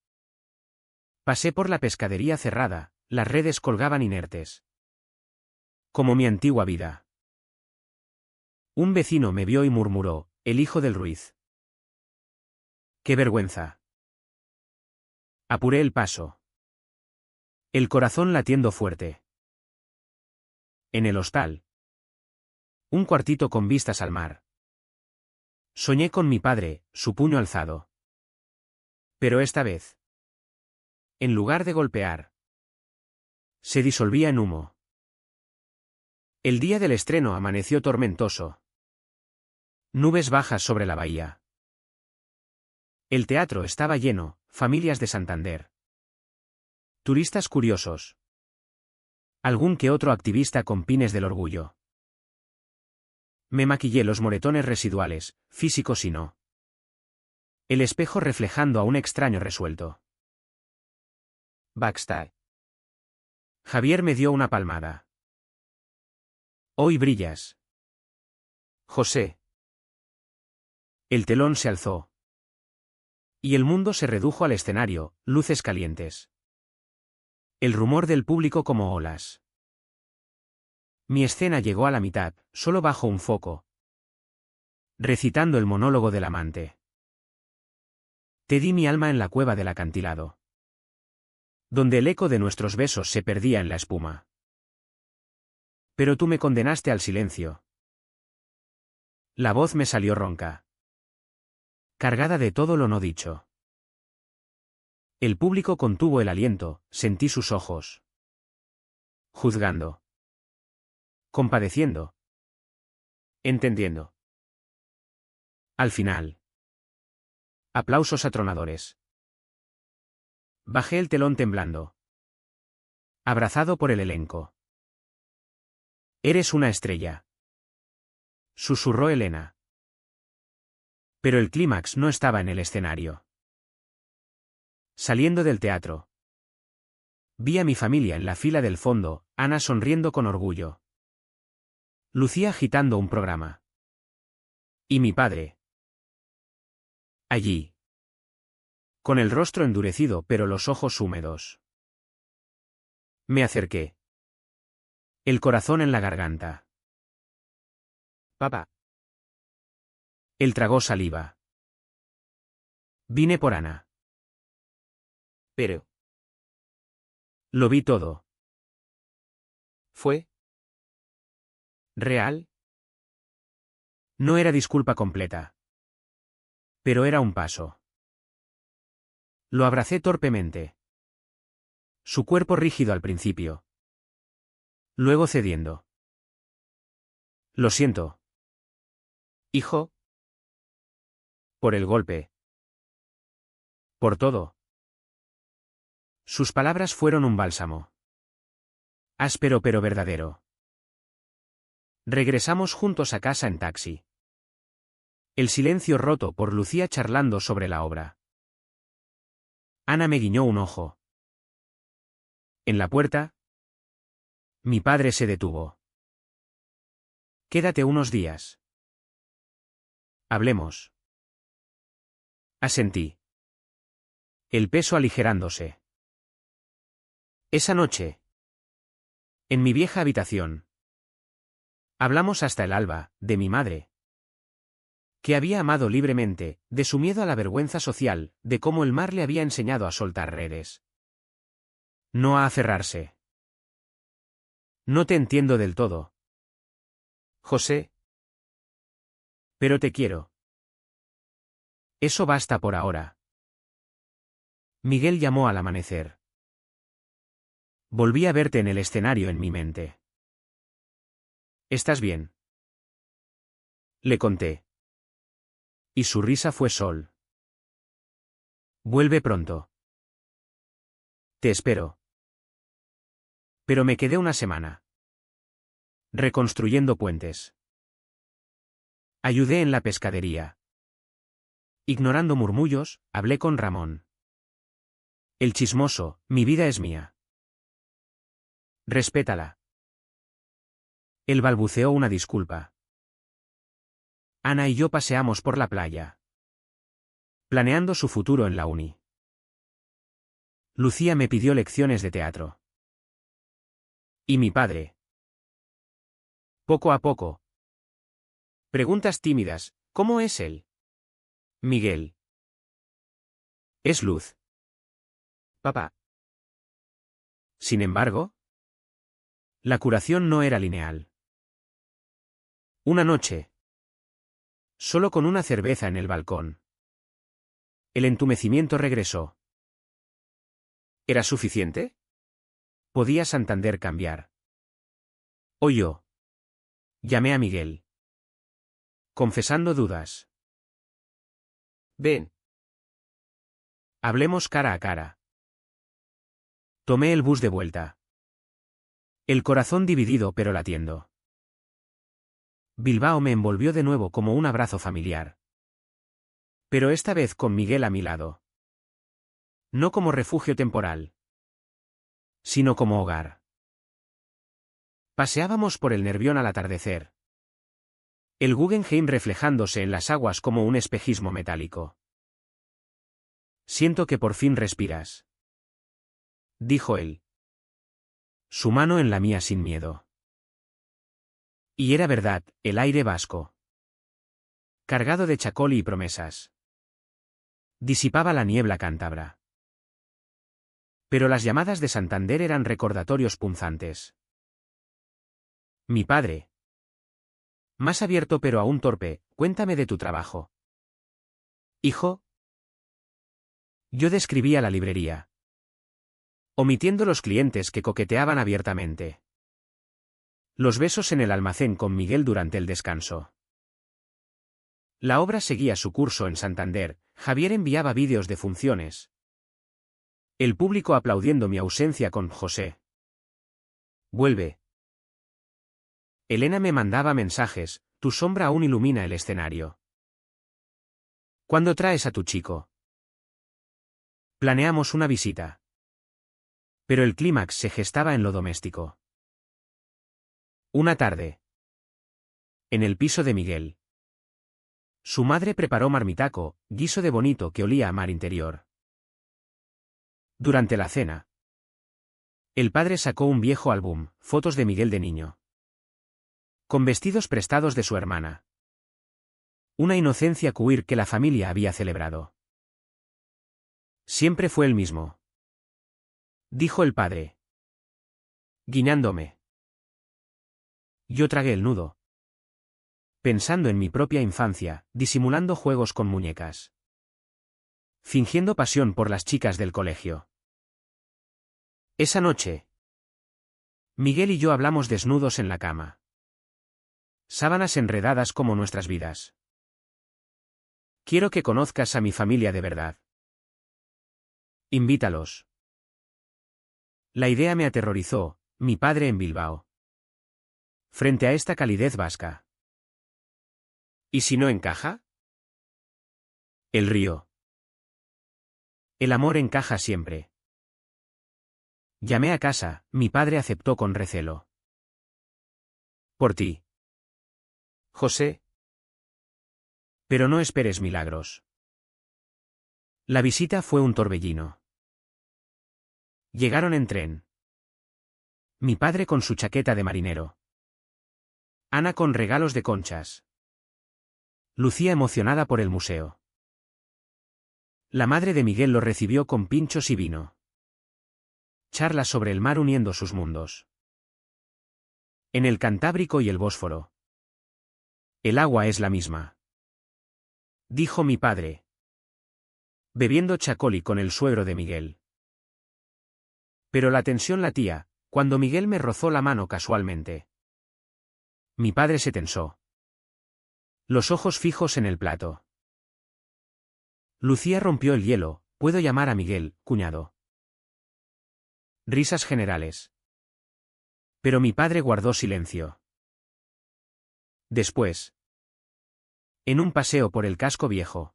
Pasé por la pescadería cerrada, las redes colgaban inertes. Como mi antigua vida. Un vecino me vio y murmuró, el hijo del Ruiz. ¡Qué vergüenza! Apuré el paso. El corazón latiendo fuerte. En el hostal. Un cuartito con vistas al mar. Soñé con mi padre, su puño alzado. Pero esta vez. En lugar de golpear. Se disolvía en humo. El día del estreno amaneció tormentoso. Nubes bajas sobre la bahía. El teatro estaba lleno, familias de Santander. Turistas curiosos. Algún que otro activista con pines del orgullo. Me maquillé los moretones residuales, físicos y no. El espejo reflejando a un extraño resuelto. Backstage. Javier me dio una palmada. Hoy brillas. José. El telón se alzó. Y el mundo se redujo al escenario, luces calientes. El rumor del público como olas. Mi escena llegó a la mitad, solo bajo un foco. Recitando el monólogo del amante. Te di mi alma en la cueva del acantilado. Donde el eco de nuestros besos se perdía en la espuma. Pero tú me condenaste al silencio. La voz me salió ronca. Cargada de todo lo no dicho. El público contuvo el aliento, sentí sus ojos. Juzgando. Compadeciendo. Entendiendo. Al final. Aplausos atronadores. Bajé el telón temblando. Abrazado por el elenco. Eres una estrella. Susurró Elena. Pero el clímax no estaba en el escenario. Saliendo del teatro. Vi a mi familia en la fila del fondo, Ana sonriendo con orgullo. Lucía agitando un programa. Y mi padre. Allí. Con el rostro endurecido pero los ojos húmedos. Me acerqué. El corazón en la garganta. Papá. Él tragó saliva. Vine por Ana. Pero. Lo vi todo. ¿Fue? ¿Real? No era disculpa completa. Pero era un paso. Lo abracé torpemente. Su cuerpo rígido al principio. Luego cediendo. Lo siento. Hijo. Por el golpe. Por todo. Sus palabras fueron un bálsamo. Áspero pero verdadero. Regresamos juntos a casa en taxi. El silencio roto por Lucía charlando sobre la obra. Ana me guiñó un ojo. En la puerta. Mi padre se detuvo. Quédate unos días. Hablemos. Asentí. El peso aligerándose. Esa noche. En mi vieja habitación. Hablamos hasta el alba, de mi madre. Que había amado libremente, de su miedo a la vergüenza social, de cómo el mar le había enseñado a soltar redes. No a aferrarse. No te entiendo del todo. José. Pero te quiero. Eso basta por ahora. Miguel llamó al amanecer. Volví a verte en el escenario en mi mente. ¿Estás bien? Le conté. Y su risa fue sol. Vuelve pronto. Te espero. Pero me quedé una semana. Reconstruyendo puentes. Ayudé en la pescadería. Ignorando murmullos, hablé con Ramón. El chismoso, mi vida es mía. Respétala. Él balbuceó una disculpa. Ana y yo paseamos por la playa. Planeando su futuro en la uni. Lucía me pidió lecciones de teatro. Y mi padre. Poco a poco. Preguntas tímidas, ¿cómo es él? Miguel. Es luz. Papá. Sin embargo, la curación no era lineal. Una noche. Solo con una cerveza en el balcón. El entumecimiento regresó. ¿Era suficiente? ¿Podía Santander cambiar? O yo. Llamé a Miguel. Confesando dudas. Ven. Hablemos cara a cara. Tomé el bus de vuelta. El corazón dividido pero latiendo. Bilbao me envolvió de nuevo como un abrazo familiar. Pero esta vez con Miguel a mi lado. No como refugio temporal, sino como hogar. Paseábamos por el Nervión al atardecer. El Guggenheim reflejándose en las aguas como un espejismo metálico. Siento que por fin respiras, dijo él. Su mano en la mía sin miedo. Y era verdad, el aire vasco, cargado de chacoli y promesas, disipaba la niebla cántabra. Pero las llamadas de Santander eran recordatorios punzantes. Mi padre. Más abierto pero aún torpe, cuéntame de tu trabajo. Hijo. Yo describía la librería, omitiendo los clientes que coqueteaban abiertamente. Los besos en el almacén con Miguel durante el descanso. La obra seguía su curso en Santander, Javier enviaba vídeos de funciones. El público aplaudiendo mi ausencia con José. Vuelve. Elena me mandaba mensajes, tu sombra aún ilumina el escenario. ¿Cuándo traes a tu chico? Planeamos una visita. Pero el clímax se gestaba en lo doméstico. Una tarde. En el piso de Miguel. Su madre preparó marmitaco, guiso de bonito que olía a mar interior. Durante la cena, el padre sacó un viejo álbum, fotos de Miguel de niño, con vestidos prestados de su hermana. Una inocencia queer que la familia había celebrado. Siempre fue el mismo, dijo el padre, guiñándome. Yo tragué el nudo, pensando en mi propia infancia, disimulando juegos con muñecas, fingiendo pasión por las chicas del colegio. Esa noche, Miguel y yo hablamos desnudos en la cama. Sábanas enredadas como nuestras vidas. Quiero que conozcas a mi familia de verdad. Invítalos. La idea me aterrorizó, mi padre en Bilbao. Frente a esta calidez vasca. ¿Y si no encaja? El río. El amor encaja siempre. Llamé a casa, mi padre aceptó con recelo. Por ti. José. Pero no esperes milagros. La visita fue un torbellino. Llegaron en tren. Mi padre con su chaqueta de marinero. Ana con regalos de conchas. Lucía emocionada por el museo. La madre de Miguel lo recibió con pinchos y vino. Charlas sobre el mar uniendo sus mundos. En el Cantábrico y el Bósforo. El agua es la misma, dijo mi padre, bebiendo chacoli con el suegro de Miguel. Pero la tensión latía, cuando Miguel me rozó la mano casualmente. Mi padre se tensó. Los ojos fijos en el plato. Lucía rompió el hielo, puedo llamar a Miguel, cuñado. Risas generales. Pero mi padre guardó silencio. Después. En un paseo por el casco viejo.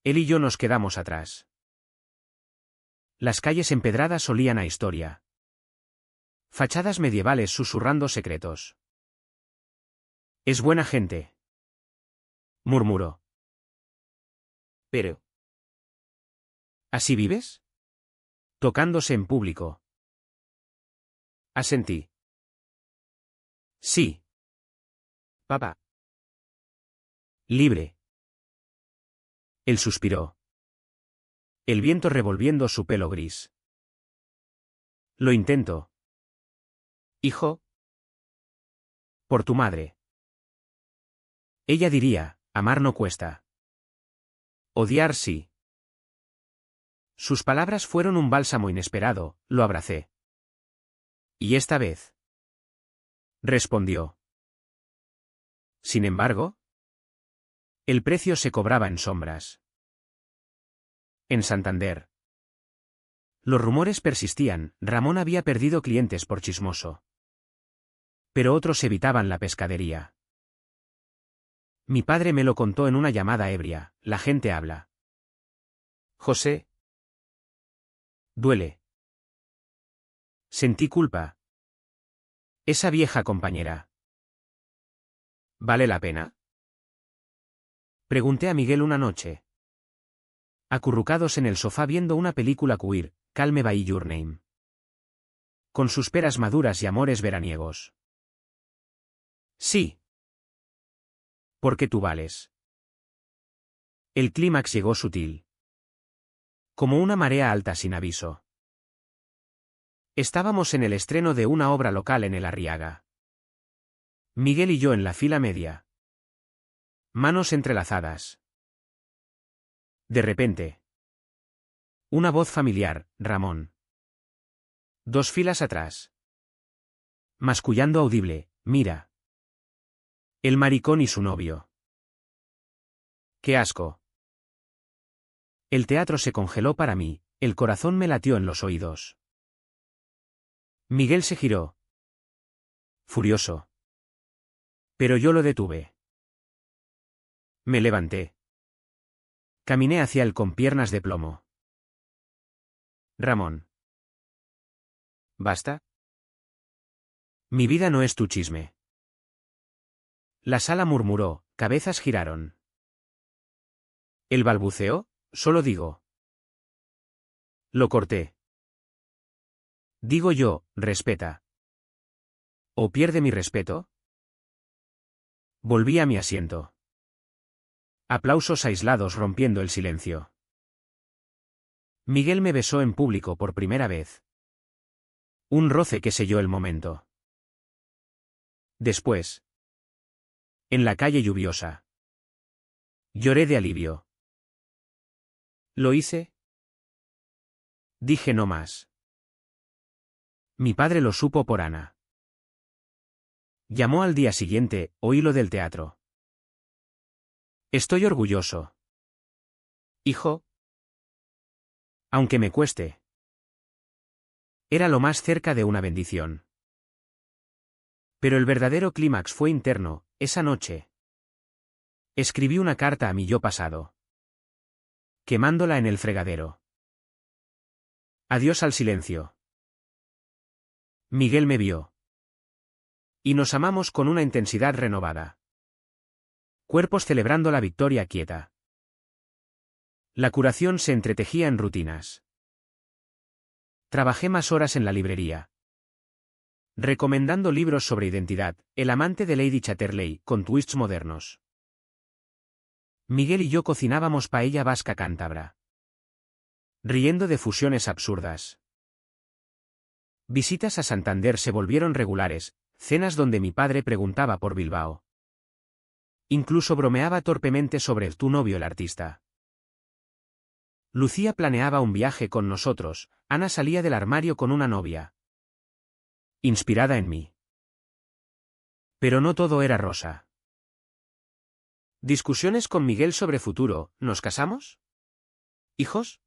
Él y yo nos quedamos atrás. Las calles empedradas olían a historia. Fachadas medievales susurrando secretos. Es buena gente, murmuró. Pero. ¿Así vives? Tocándose en público. Asentí. Sí. Papá. Libre. Él suspiró. El viento revolviendo su pelo gris. Lo intento. Hijo. Por tu madre. Ella diría, amar no cuesta. Odiar sí. Sus palabras fueron un bálsamo inesperado, lo abracé. ¿Y esta vez? Respondió. Sin embargo, el precio se cobraba en sombras. En Santander. Los rumores persistían, Ramón había perdido clientes por chismoso. Pero otros evitaban la pescadería. Mi padre me lo contó en una llamada ebria, la gente habla. José, Duele. Sentí culpa. Esa vieja compañera. ¿vale la pena? Pregunté a Miguel una noche. Acurrucados en el sofá viendo una película queer, Call Me by Your Name. Con sus peras maduras y amores veraniegos. Sí. Porque tú vales. El clímax llegó sutil. Como una marea alta sin aviso. Estábamos en el estreno de una obra local en el Arriaga. Miguel y yo en la fila media. Manos entrelazadas. De repente. Una voz familiar, Ramón. 2 filas atrás. Mascullando audible, mira. El maricón y su novio. ¡Qué asco! El teatro se congeló para mí, el corazón me latió en los oídos. Miguel se giró. Furioso. Pero yo lo detuve. Me levanté. Caminé hacia él con piernas de plomo. Ramón. ¿Basta? Mi vida no es tu chisme. La sala murmuró, cabezas giraron. ¿El balbuceó? Solo digo. Lo corté. Digo yo, respeta. ¿O pierde mi respeto? Volví a mi asiento. Aplausos aislados rompiendo el silencio. Miguel me besó en público por primera vez. Un roce que selló el momento. Después. En la calle lluviosa. Lloré de alivio. ¿Lo hice? Dije no más. Mi padre lo supo por Ana. Llamó al día siguiente, oí lo del teatro. Estoy orgulloso. Hijo, Aunque me cueste. Era lo más cerca de una bendición. Pero el verdadero clímax fue interno, esa noche. Escribí una carta a mi yo pasado. Quemándola en el fregadero. Adiós al silencio. Miguel me vio. Y nos amamos con una intensidad renovada. Cuerpos celebrando la victoria quieta. La curación se entretejía en rutinas. Trabajé más horas en la librería. Recomendando libros sobre identidad, El amante de Lady Chatterley, con twists modernos. Miguel y yo cocinábamos paella vasca cántabra. Riendo de fusiones absurdas. Visitas a Santander se volvieron regulares, cenas donde mi padre preguntaba por Bilbao. Incluso bromeaba torpemente sobre tu novio el artista. Lucía planeaba un viaje con nosotros, Ana salía del armario con una novia. Inspirada en mí. Pero no todo era rosa. Discusiones con Miguel sobre futuro, ¿nos casamos? ¿Hijos?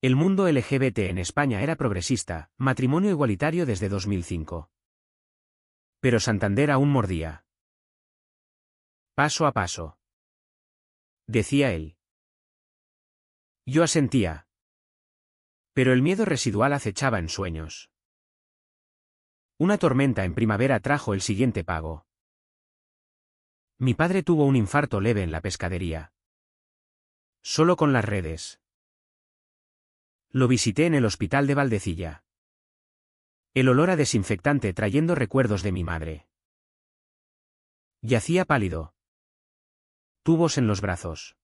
El mundo LGBT en España era progresista, matrimonio igualitario desde 2005. Pero Santander aún mordía. Paso a paso. Decía él. Yo asentía. Pero el miedo residual acechaba en sueños. Una tormenta en primavera trajo el siguiente pago. Mi padre tuvo un infarto leve en la pescadería. Solo con las redes. Lo visité en el hospital de Valdecilla. El olor a desinfectante trayendo recuerdos de mi madre. Yacía pálido. Tubos en los brazos.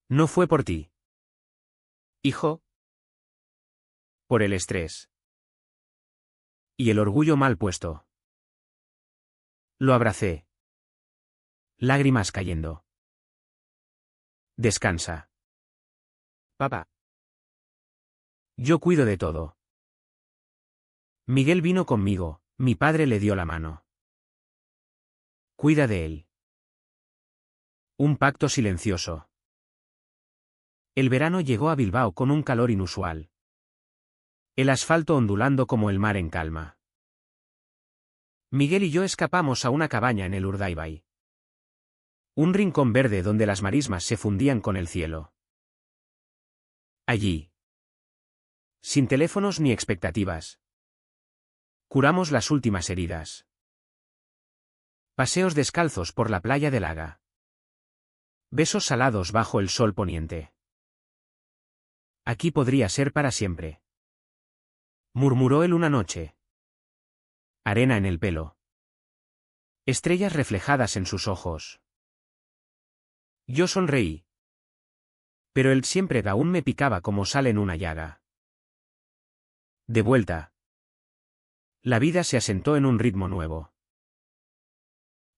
No fue por ti. hijo, Por el estrés. Y el orgullo mal puesto. Lo abracé. Lágrimas cayendo. Descansa. papá, Yo cuido de todo. Miguel vino conmigo, mi padre le dio la mano. Cuida de él. Un pacto silencioso. El verano llegó a Bilbao con un calor inusual. El asfalto ondulando como el mar en calma. Miguel y yo escapamos a una cabaña en el Urdaibai. Un rincón verde donde las marismas se fundían con el cielo. Allí, sin teléfonos ni expectativas, curamos las últimas heridas. Paseos descalzos por la playa de Laga. Besos salados bajo el sol poniente. Aquí podría ser para siempre, murmuró él una noche. Arena en el pelo. Estrellas reflejadas en sus ojos. Yo sonreí. Pero él siempre aún me picaba como sal en una llaga. De vuelta. La vida se asentó en un ritmo nuevo.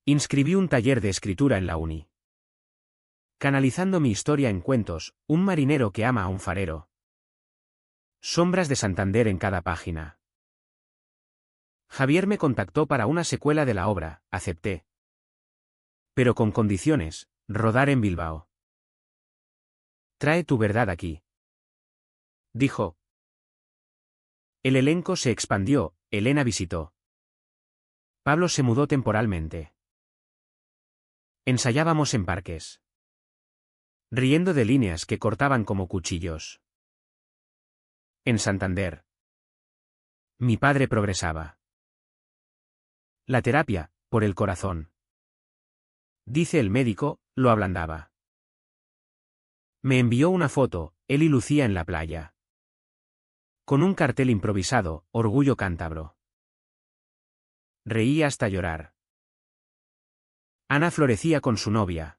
Inscribí un taller de escritura en la uni. Canalizando mi historia en cuentos, un marinero que ama a un farero. Sombras de Santander en cada página. Javier me contactó para una secuela de la obra, acepté. Pero con condiciones, rodar en Bilbao. Trae tu verdad aquí, dijo. El elenco se expandió, Elena visitó. Pablo se mudó temporalmente. Ensayábamos en parques, riendo de líneas que cortaban como cuchillos. En Santander, mi padre progresaba. La terapia, por el corazón. Dice el médico, lo ablandaba. Me envió una foto, él y Lucía en la playa. Con un cartel improvisado, Orgullo Cántabro. Reí hasta llorar. Ana florecía con su novia.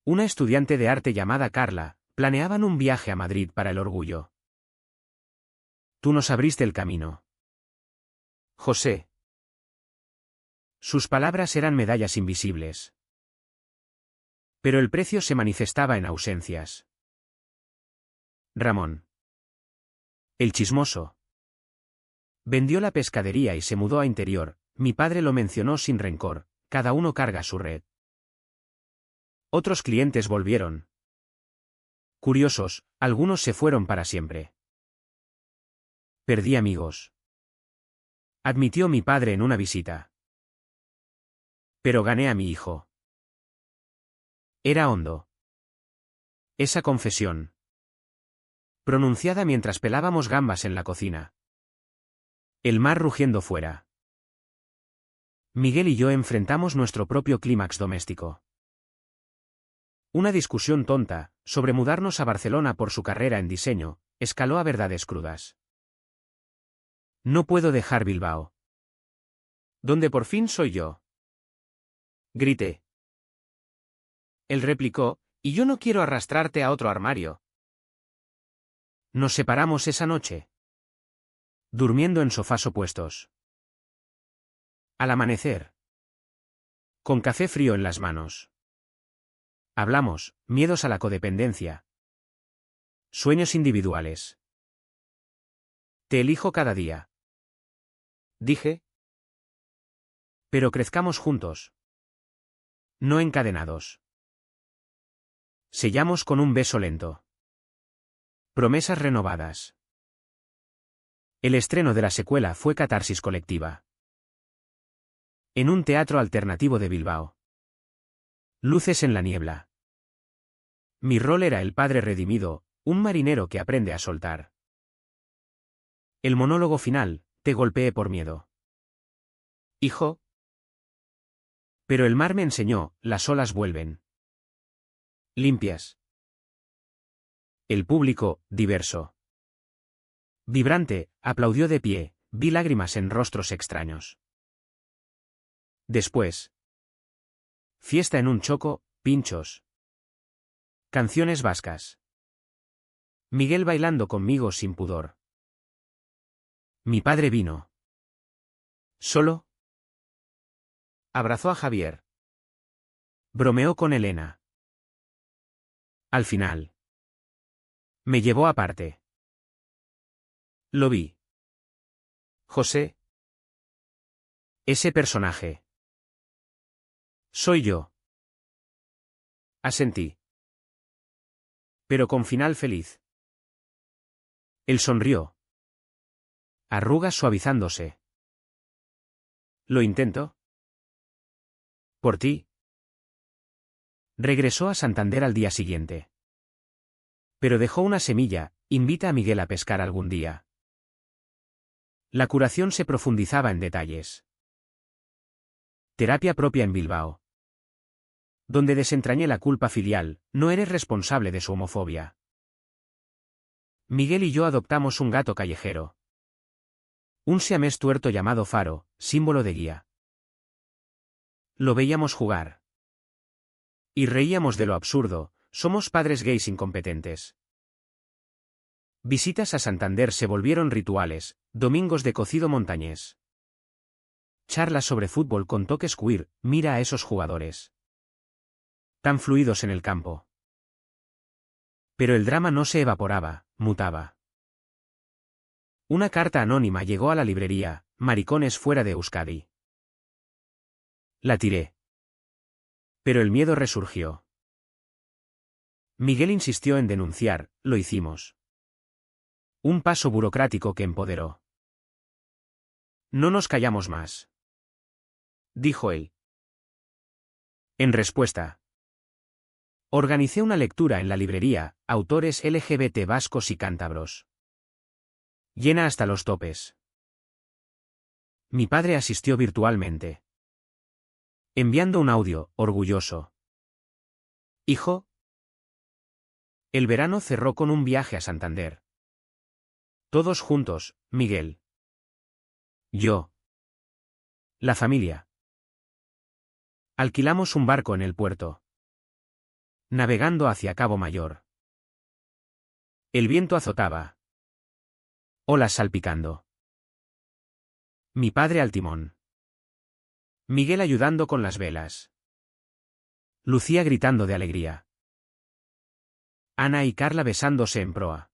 Una estudiante de arte llamada Carla, planeaban un viaje a Madrid para el orgullo. Tú nos abriste el camino, José. Sus palabras eran medallas invisibles. Pero el precio se manifestaba en ausencias. Ramón, el chismoso, vendió la pescadería y se mudó a Interior. Mi padre lo mencionó sin rencor, cada uno carga su red. Otros clientes volvieron. Curiosos, algunos se fueron para siempre. Perdí amigos, admitió mi padre en una visita. Pero gané a mi hijo. Era hondo. Esa confesión, pronunciada mientras pelábamos gambas en la cocina. El mar rugiendo fuera. Miguel y yo enfrentamos nuestro propio clímax doméstico. Una discusión tonta, sobre mudarnos a Barcelona por su carrera en diseño, escaló a verdades crudas. No puedo dejar Bilbao. Donde por fin soy yo. Grité. Él replicó, y yo no quiero arrastrarte a otro armario. Nos separamos esa noche, durmiendo en sofás opuestos. Al amanecer, con café frío en las manos. Hablamos, miedos a la codependencia. Sueños individuales. Te elijo cada día, dije. Pero crezcamos juntos. No encadenados. Sellamos con un beso lento. Promesas renovadas. El estreno de la secuela fue catarsis colectiva. En un teatro alternativo de Bilbao. Luces en la niebla. Mi rol era el padre redimido, un marinero que aprende a soltar. El monólogo final, te golpeé por miedo. Hijo. Pero el mar me enseñó, las olas vuelven. Limpias. El público, diverso. Vibrante, aplaudió de pie, vi lágrimas en rostros extraños. Después. Fiesta en un choco, pinchos. Canciones vascas. Miguel bailando conmigo sin pudor. Mi padre vino. ¿Solo? Abrazó a Javier. Bromeó con Elena. Al final. Me llevó aparte. Lo vi. José. Ese personaje. Soy yo. Asentí. Pero con final feliz. Él sonrió. Arrugas suavizándose. Lo intento. Por ti. Regresó a Santander al día siguiente. Pero dejó una semilla: invita a Miguel a pescar algún día. La curación se profundizaba en detalles. Terapia propia en Bilbao. Donde desentrañé la culpa filial: no eres responsable de su homofobia. Miguel y yo adoptamos un gato callejero. Un siamés tuerto llamado Faro, símbolo de guía. Lo veíamos jugar. Y reíamos de lo absurdo: somos padres gays incompetentes. Visitas a Santander se volvieron rituales: domingos de cocido montañés. Charlas sobre fútbol con toques queer: mira a esos jugadores. Tan fluidos en el campo. Pero el drama no se evaporaba, mutaba. Una carta anónima llegó a la librería: maricones fuera de Euskadi. La tiré. Pero el miedo resurgió. Miguel insistió en denunciar: lo hicimos. Un paso burocrático que empoderó. No nos callamos más, dijo él. En respuesta, organicé una lectura en la librería: autores LGBT vascos y cántabros. Llena hasta los topes. Mi padre asistió virtualmente, enviando un audio, orgulloso. Hijo. El verano cerró con un viaje a Santander. Todos juntos: Miguel, yo, la familia. Alquilamos un barco en el puerto, navegando hacia Cabo Mayor. El viento azotaba. Olas salpicando. Mi padre al timón. Miguel ayudando con las velas. Lucía gritando de alegría. Ana y Carla besándose en proa.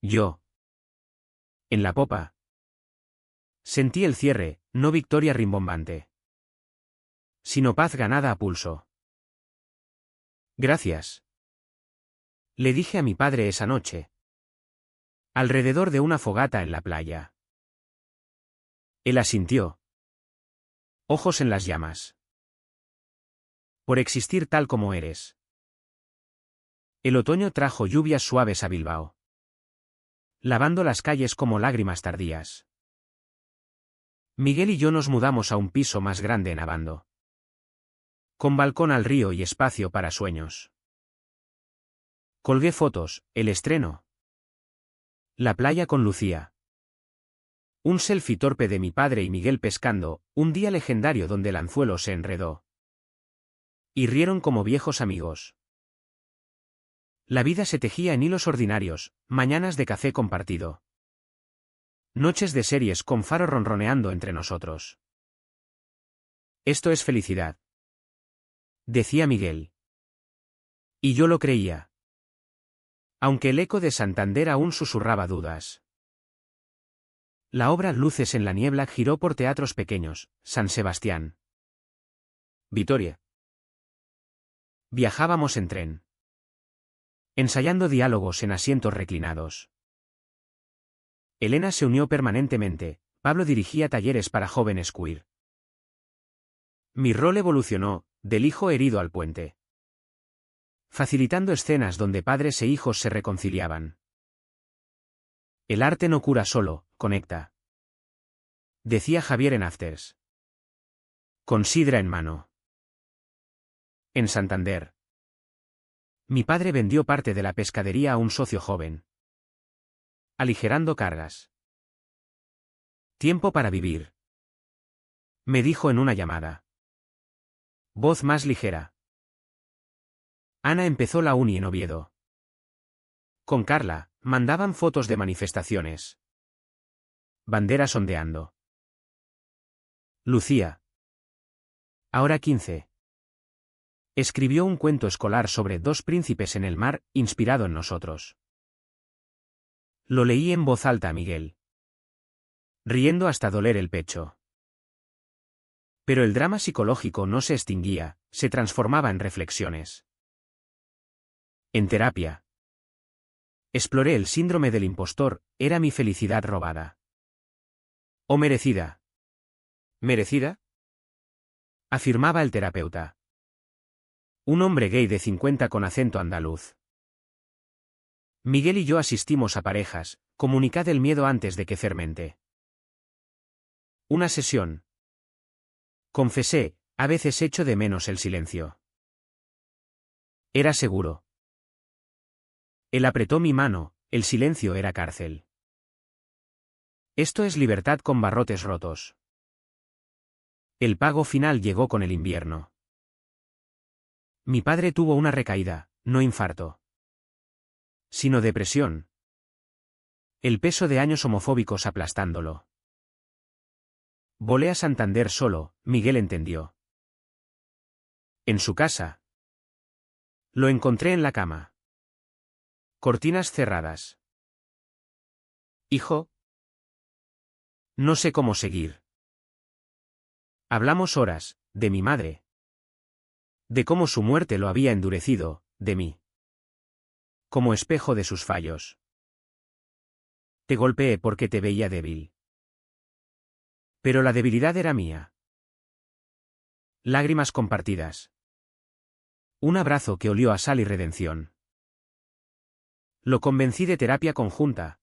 Yo, en la popa. Sentí el cierre: no victoria rimbombante, sino paz ganada a pulso. Gracias, le dije a mi padre esa noche, alrededor de una fogata en la playa. Él asintió. Ojos en las llamas. Por existir tal como eres. El otoño trajo lluvias suaves a Bilbao, lavando las calles como lágrimas tardías. Miguel y yo nos mudamos a un piso más grande en Abando, con balcón al río y espacio para sueños. Colgué fotos: el estreno, la playa con Lucía, un selfie torpe de mi padre y Miguel pescando, un día legendario donde el anzuelo se enredó. Y rieron como viejos amigos. La vida se tejía en hilos ordinarios: mañanas de café compartido. Noches de series con Faro ronroneando entre nosotros. Esto es felicidad, decía Miguel. Y yo lo creía. Aunque el eco de Santander aún susurraba dudas. La obra Luces en la niebla giró por teatros pequeños: San Sebastián, Vitoria. Viajábamos en tren, ensayando diálogos en asientos reclinados. Elena se unió permanentemente: Pablo dirigía talleres para jóvenes queer. Mi rol evolucionó: del hijo herido al puente, facilitando escenas donde padres e hijos se reconciliaban. El arte no cura solo, conecta, decía Javier en Afters. Con sidra en mano. En Santander. Mi padre vendió parte de la pescadería a un socio joven, aligerando cargas. Tiempo para vivir, me dijo en una llamada. Voz más ligera. Ana empezó la uni en Oviedo. Con Carla, mandaban fotos de manifestaciones. Banderas ondeando. Lucía. Ahora 15. Escribió un cuento escolar sobre dos príncipes en el mar, inspirado en nosotros. Lo leí en voz alta a Miguel, riendo hasta doler el pecho. Pero el drama psicológico no se extinguía, se transformaba en reflexiones. En terapia. Exploré el síndrome del impostor: ¿era mi felicidad robada o merecida? ¿Merecida? Afirmaba el terapeuta. Un hombre gay de 50 con acento andaluz. Miguel y yo asistimos a parejas, comunicad el miedo antes de que fermente. Una sesión. Confesé, a veces echo de menos el silencio. Era seguro. Él apretó mi mano, el silencio era cárcel. Esto es libertad con barrotes rotos. El pago final llegó con el invierno. Mi padre tuvo una recaída, no infarto, sino depresión. El peso de años homofóbicos aplastándolo. Volé a Santander solo, Miguel entendió. En su casa. Lo encontré en la cama. Cortinas cerradas. Hijo. No sé cómo seguir. Hablamos horas, de mi madre. De cómo su muerte lo había endurecido, de mí. Como espejo de sus fallos. Te golpeé porque te veía débil. Pero la debilidad era mía. Lágrimas compartidas. Un abrazo que olió a sal y redención. Lo convencí de terapia conjunta.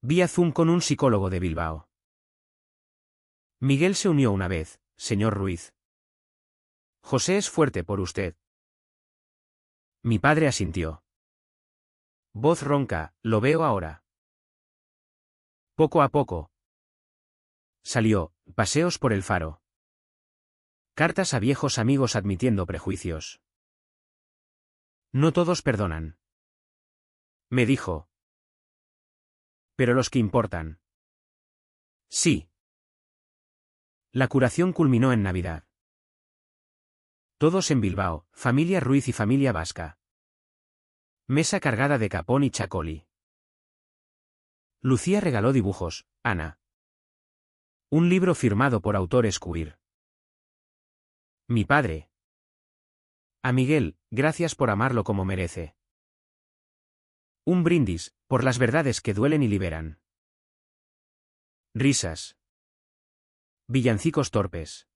Vía Zoom con un psicólogo de Bilbao. Miguel se unió una vez, señor Ruiz. José es fuerte por usted. Mi padre asintió. Voz ronca, lo veo ahora. Poco a poco. Salió, paseos por el faro. Cartas a viejos amigos admitiendo prejuicios. No todos perdonan. Me dijo. Pero los que importan. Sí. La curación culminó en Navidad. Todos en Bilbao, familia Ruiz y familia Vasca. Mesa cargada de capón y chacoli. Lucía regaló dibujos, Ana. Un libro firmado por autores queer. Mi padre. A Miguel, gracias por amarlo como merece. Un brindis, por las verdades que duelen y liberan. Risas. Villancicos torpes.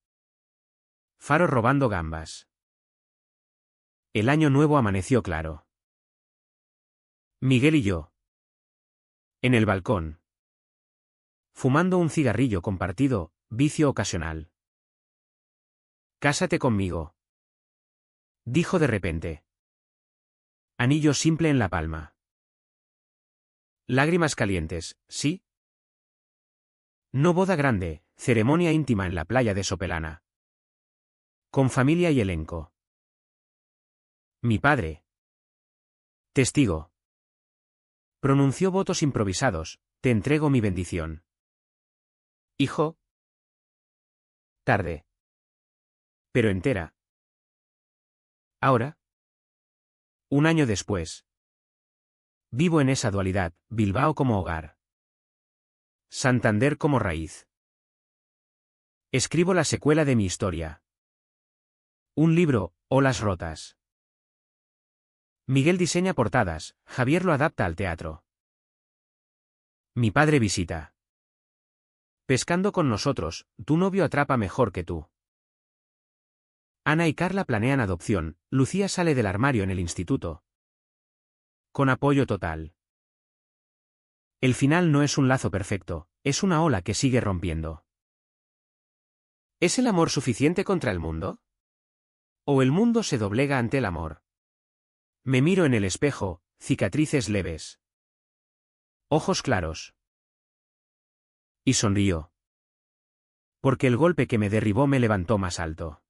Faro robando gambas. El año nuevo amaneció claro. Miguel y yo. En el balcón. Fumando un cigarrillo compartido, vicio ocasional. Cásate conmigo. Dijo de repente. Anillo simple en la palma. Lágrimas calientes, ¿sí? No boda grande, ceremonia íntima en la playa de Sopelana. Con familia y elenco. Mi padre. Testigo. Pronunció votos improvisados, te entrego mi bendición. Hijo. Tarde. Pero entera. Ahora. Un año después. Vivo en esa dualidad, Bilbao como hogar. Santander como raíz. Escribo la secuela de mi historia. Un libro, Olas rotas. Miguel diseña portadas, Javier lo adapta al teatro. Mi padre visita. Pescando con nosotros, tu novio atrapa mejor que tú. Ana y Carla planean adopción, Lucía sale del armario en el instituto. Con apoyo total. El final no es un lazo perfecto, es una ola que sigue rompiendo. ¿Es el amor suficiente contra el mundo? ¿O el mundo se doblega ante el amor? Me miro en el espejo, cicatrices leves. Ojos claros. Y sonrío. Porque el golpe que me derribó me levantó más alto.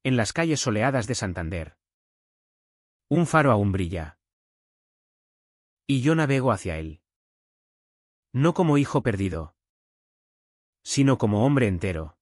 En las calles soleadas de Santander. Un faro aún brilla. Y yo navego hacia él. No como hijo perdido. Sino como hombre entero.